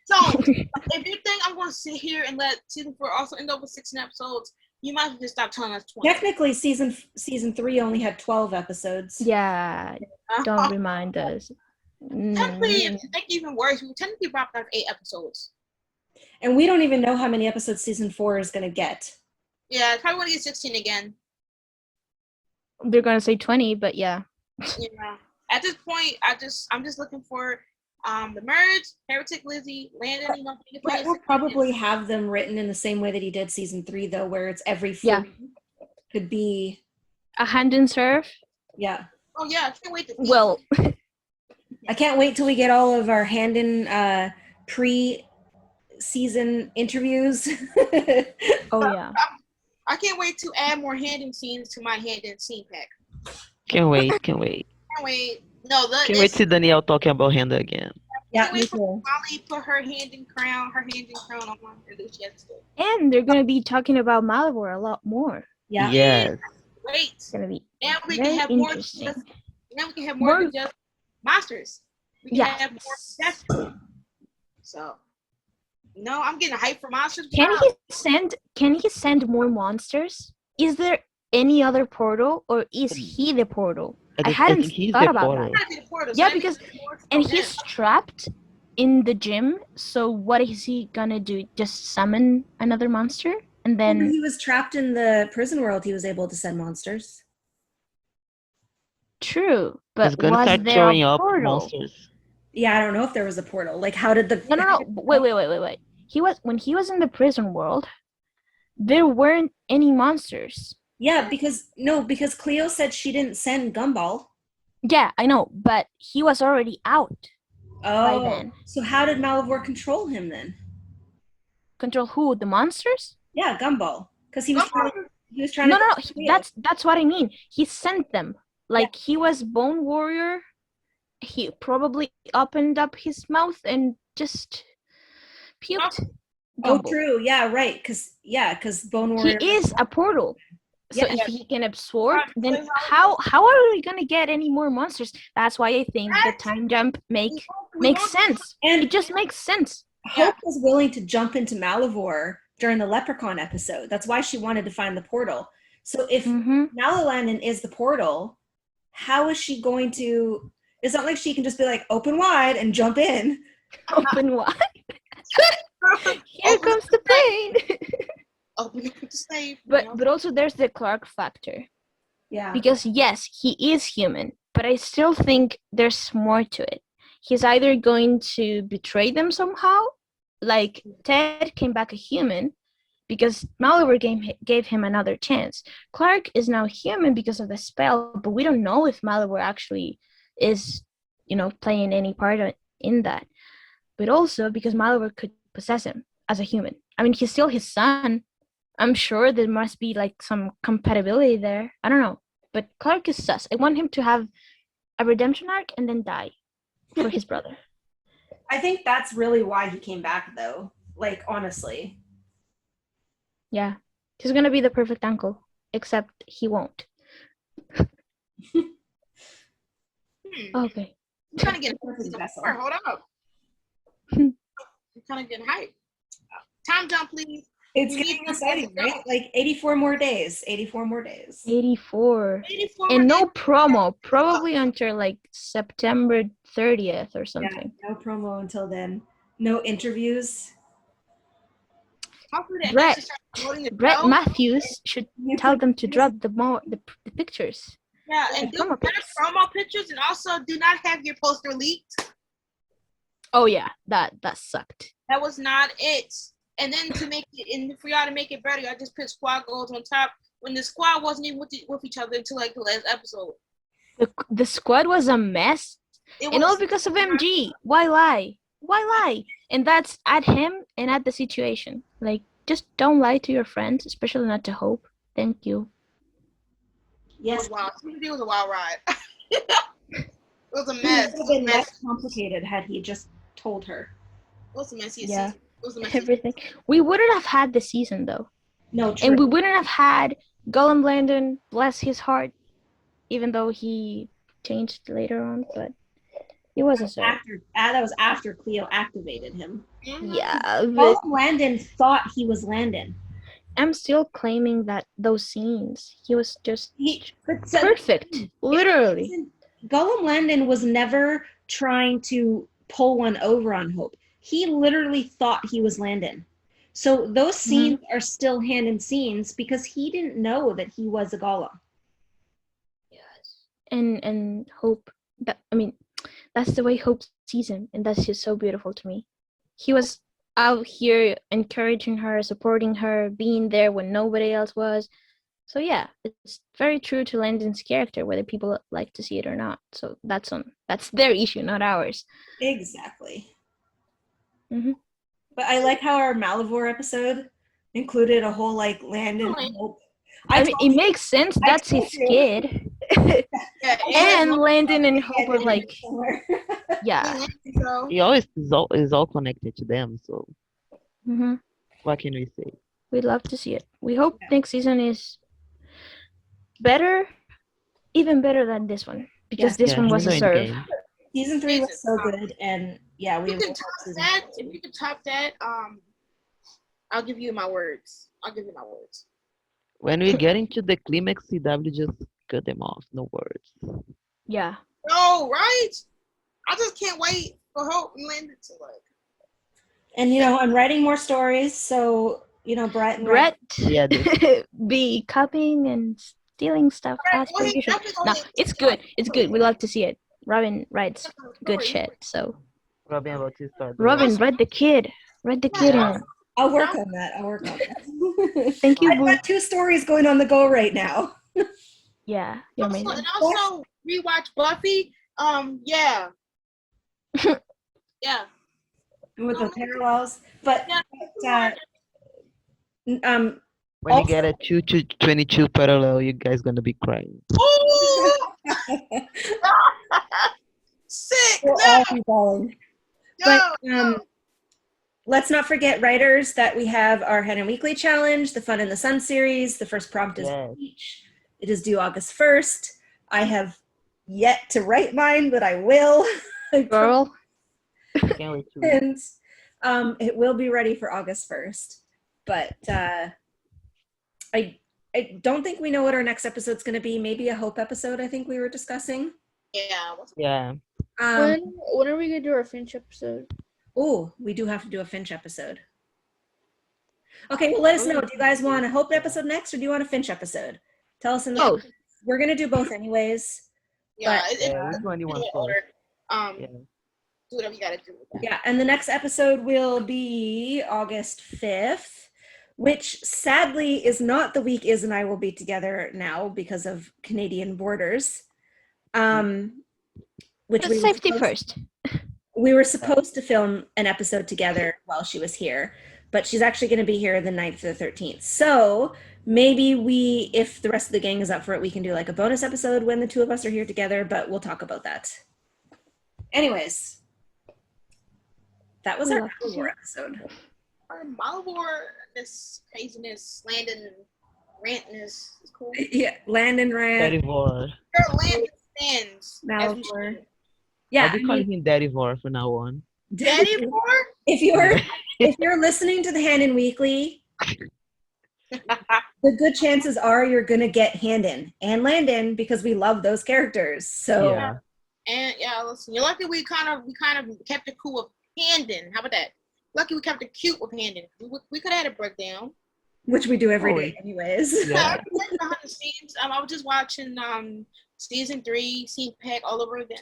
Don't. If you think I'm going to sit here and let season 4 also end up with 16 episodes, you might as well just stop telling us 20. Technically, season 3 only had 12 episodes. Yeah, don't remind us. Technically, to make it even worse, we technically wrapped up 8 episodes. And we don't even know how many episodes season 4 is going to get. Yeah, I probably want to get 16 again. They're going to say 20, but yeah. Yeah. At this point, I'm just looking for the merge, Heretic Lizzie, Landon. Brett will probably have them written in the same way that he did season 3, though, where it's every 4 could be a Handon serve. Yeah. Oh yeah, I can't wait to. Well, I can't wait till we get all of our Handon pre-season interviews. Oh yeah. I can't wait to add more Handon scenes to my Handon scene pack. Can't wait. Can't wait. No, Can't wait to see Danielle talking about Handon again. Yeah, me too. Molly put her Handon crown on, and do she has to. And they're gonna be talking about Malivore a lot more. Yeah. Yes. Great. It's gonna be now we can have more. Now we can have more than just monsters. We can have more death. So, I'm getting hyped for monsters. Can he send more monsters? Is there any other portal, or is he the portal? I hadn't thought about that. Yeah, because he's trapped in the gym. So what is he gonna do? Just summon another monster, and then when he was trapped in the prison world, he was able to send monsters. True, but He's gonna start throwing up monsters. Yeah, I don't know if there was a portal. Like, how did the No. Wait. When he was in the prison world, there weren't any monsters. Yeah, because Cleo said she didn't send Gumball. Yeah, I know, but he was already out by then. So how did Malavore control him then? Control who? The monsters? Yeah, Gumball. Because he was trying No. That's what I mean. He sent them. Like he was Bone Warrior. He probably opened up his mouth and just puked. Oh, true. Yeah, right. Because Bone Warrior. He is a portal. So if he can absorb, then how are we gonna get any more monsters? That's why I think the time jump makes sense. And it just makes sense. Hope was willing to jump into Malivore during the Leprechaun episode. That's why she wanted to find the portal. So if Landon is the portal, how is she going to? It's not like she can just be like open wide and jump in. Open wide. Here comes the plane. But also there's the Clark factor. Yeah. Because yes, he is human, but I still think there's more to it. He's either going to betray them somehow, like Ted came back a human because Malware gave him another chance. Clark is now human because of the spell, but we don't know if Malware actually is, playing any part in that. But also because Malware could possess him. as a human. I mean, he's still his son. I'm sure there must be like some compatibility there. I don't know. But Clark is sus. I want him to have a redemption arc and then die for his brother. I think that's really why he came back, though. Like, honestly. Yeah. He's gonna be the perfect uncle. Except he won't. Okay. I'm kind of getting hyped. Hold up. I'm kind of getting hyped. Time jump, please. It's You getting need to exciting, go. right? Like 84 more days. 84 more days. 84. 84 And no days. promo. Probably until like September 30th or something. Yeah, no promo until then. No interviews. Hopefully that Brett- next start promoting the Brett show. Matthews should tell them to drop the pictures. Yeah, and do promo better pics. promo pictures, and also do not have your poster leaked. Oh yeah, that sucked. That was not it. And then to make it, and for y'all to make it better, I just put squad goals on top when the squad wasn't even with each other until like the last episode. The squad was a mess, It and all was because of MG. Why lie? Why lie? And that's at him and at the situation. Like, just don't lie to your friends, especially not to Hope. Thank you. Yes. wow. It was a wild ride. It was a It mess. would have been less complicated had he just told her. It was the messiest Yeah. season. It was the messiest Everything. We wouldn't have had the season though, No, true. and we wouldn't have had Gollum Landon, bless his heart, even though he changed later on, but it was a story. That was after Cleo activated him. Mhm. Yeah, but Landon thought he was Landon. I'm still claiming that those scenes, he was just But perfect, literally. Gollum Landon was never trying to pull one over on Hope. He literally thought he was Landon. So those scenes are still Handon scenes because he didn't know that he was a Gollum. And Hope, that's the way Hope sees him, and that's just so beautiful to me. He was out here encouraging her, supporting her, being there when nobody else was. So yeah, it's very true to Landon's character, whether people like to see it or not. So that's their issue, not ours. Exactly. Mhm. But I like how our Malivore episode included a whole like Landon and Hope. I mean, it makes sense. That's his kid. Yeah, And Landon and Hope are like, yeah. So, He always is all connected to them. So hmm what can we say? We'd love to see it. We hope next season is better, even better than this one, because this one was a he's serve. in-game. Season 3 was so good, and yeah, we if you have can top that, if you can top that, I'll give you my words. When we get into the climax, CW just cut them off. No words. Yeah. No, right? I just can't wait for Hope and Landon to like. And I'm writing more stories, so Brett. Yeah, be copying and stealing stuff as per usual. No, it's good. It's good. We love to see it. Robyn writes good shit. So Robyn about to start. Robyn, read the kid. Read the kid in. I'll work on that. Thank you, I've boo. got 2 stories going on the go right now. Yeah, you're amazing. And also rewatch Buffy. Yeah. Yeah. With the parallels, but When you get a 2 to 22 parallel, you guys gonna be crying. Ooh! Sick. we'll No. all be bawling. But No. let's not forget, writers, that we have our Handon Weekly Challenge, the Fun in the Sun series. The first prompt is speech. It is due August 1st. I have yet to write mine, but I will. Girl. Can't wait to. And it will be ready for August 1st. But I don't think we know what our next episode's going to be. Maybe a Hope episode, I think we were discussing. Yeah. Yeah. When are we gonna do our Finch episode? Oh, we do have to do a Finch episode. Okay, well, let us know. Do you guys want a Hope episode next, or do you want a Finch episode? Tell us in the Both. We're going to do both anyways. Yeah. Which one do you want first? order. Yeah. Do whatever you gotta do with that. Yeah, and the next episode will be August 5th, which sadly is not the week Iz and I will be together now because of Canadian borders. Which Just safety first. We were supposed to film an episode together while she was here, but she's actually going to be here the 9th to the 13th. So maybe if the rest of the gang is up for it, we can do like a bonus episode when the two of us are here together, but we'll talk about that. Anyways, that was our Malware episode. Our Malware, this craziness, Landon rantness is cool. Yeah, Landon rant. Daddyvore. Your Landon stands. Malvore. Yeah, I'll be calling him Daddyvore from now on. Daddyvore? If you're listening to the Handon Weekly, the good chances are you're gonna get Handon and Landon because we love those characters. So Yeah. And yeah, listen, you're lucky we kind of kept it cool with Handon. How about that? Lucky we kept it cute with Handon. We could have had a breakdown. which we do every day anyways. Yeah. Behind the scenes, I was just watching season 3, seeing Peg all over again.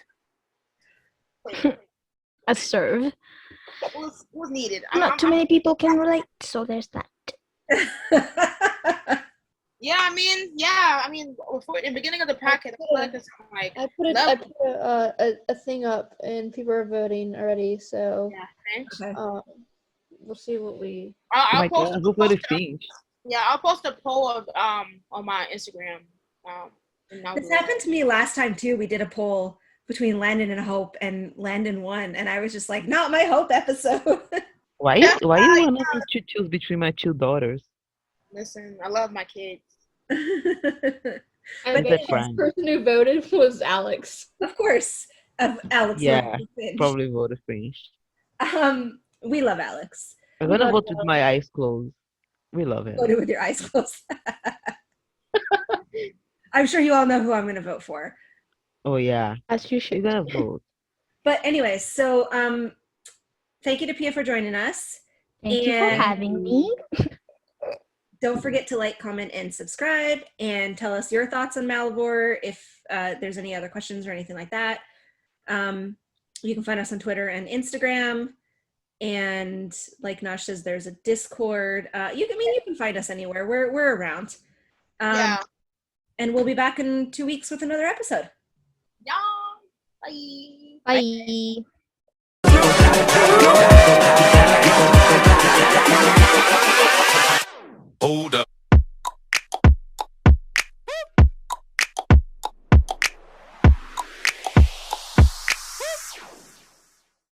A serve. Was needed. Not too many people can relate, so there's that. Yeah, I mean, before in the beginning of the podcast, I feel like it's like I put a thing up and people are voting already, so Okay. we'll see what we. I'll post. Look what it thinks. Yeah, I'll post a poll of on my Instagram. This happened to me last time too. We did a poll between Landon and Hope, and Landon won, and I was just like, not my Hope episode. Why you want me to choose between my 2 daughters? Listen, I love my kids. And That's the fine. person who voted was Alex. Of course, Alex. Yeah, probably voted French. We love Alex. I'm gonna vote with my eyes closed. We love him. Voted with your eyes closed. I'm sure you all know who I'm going to vote for. Oh yeah, As you you're should. gonna vote. But anyways, so thank you to Pia for joining us. Thank you for And- having me. Don't forget to like, comment, and subscribe, and tell us your thoughts on Malivore if there's any other questions or anything like that. You can find us on Twitter and Instagram. And like Nash says, there's a Discord. You can find us anywhere. We're around. Yeah. And we'll be back in 2 weeks with another episode. Yeah. Bye. Bye.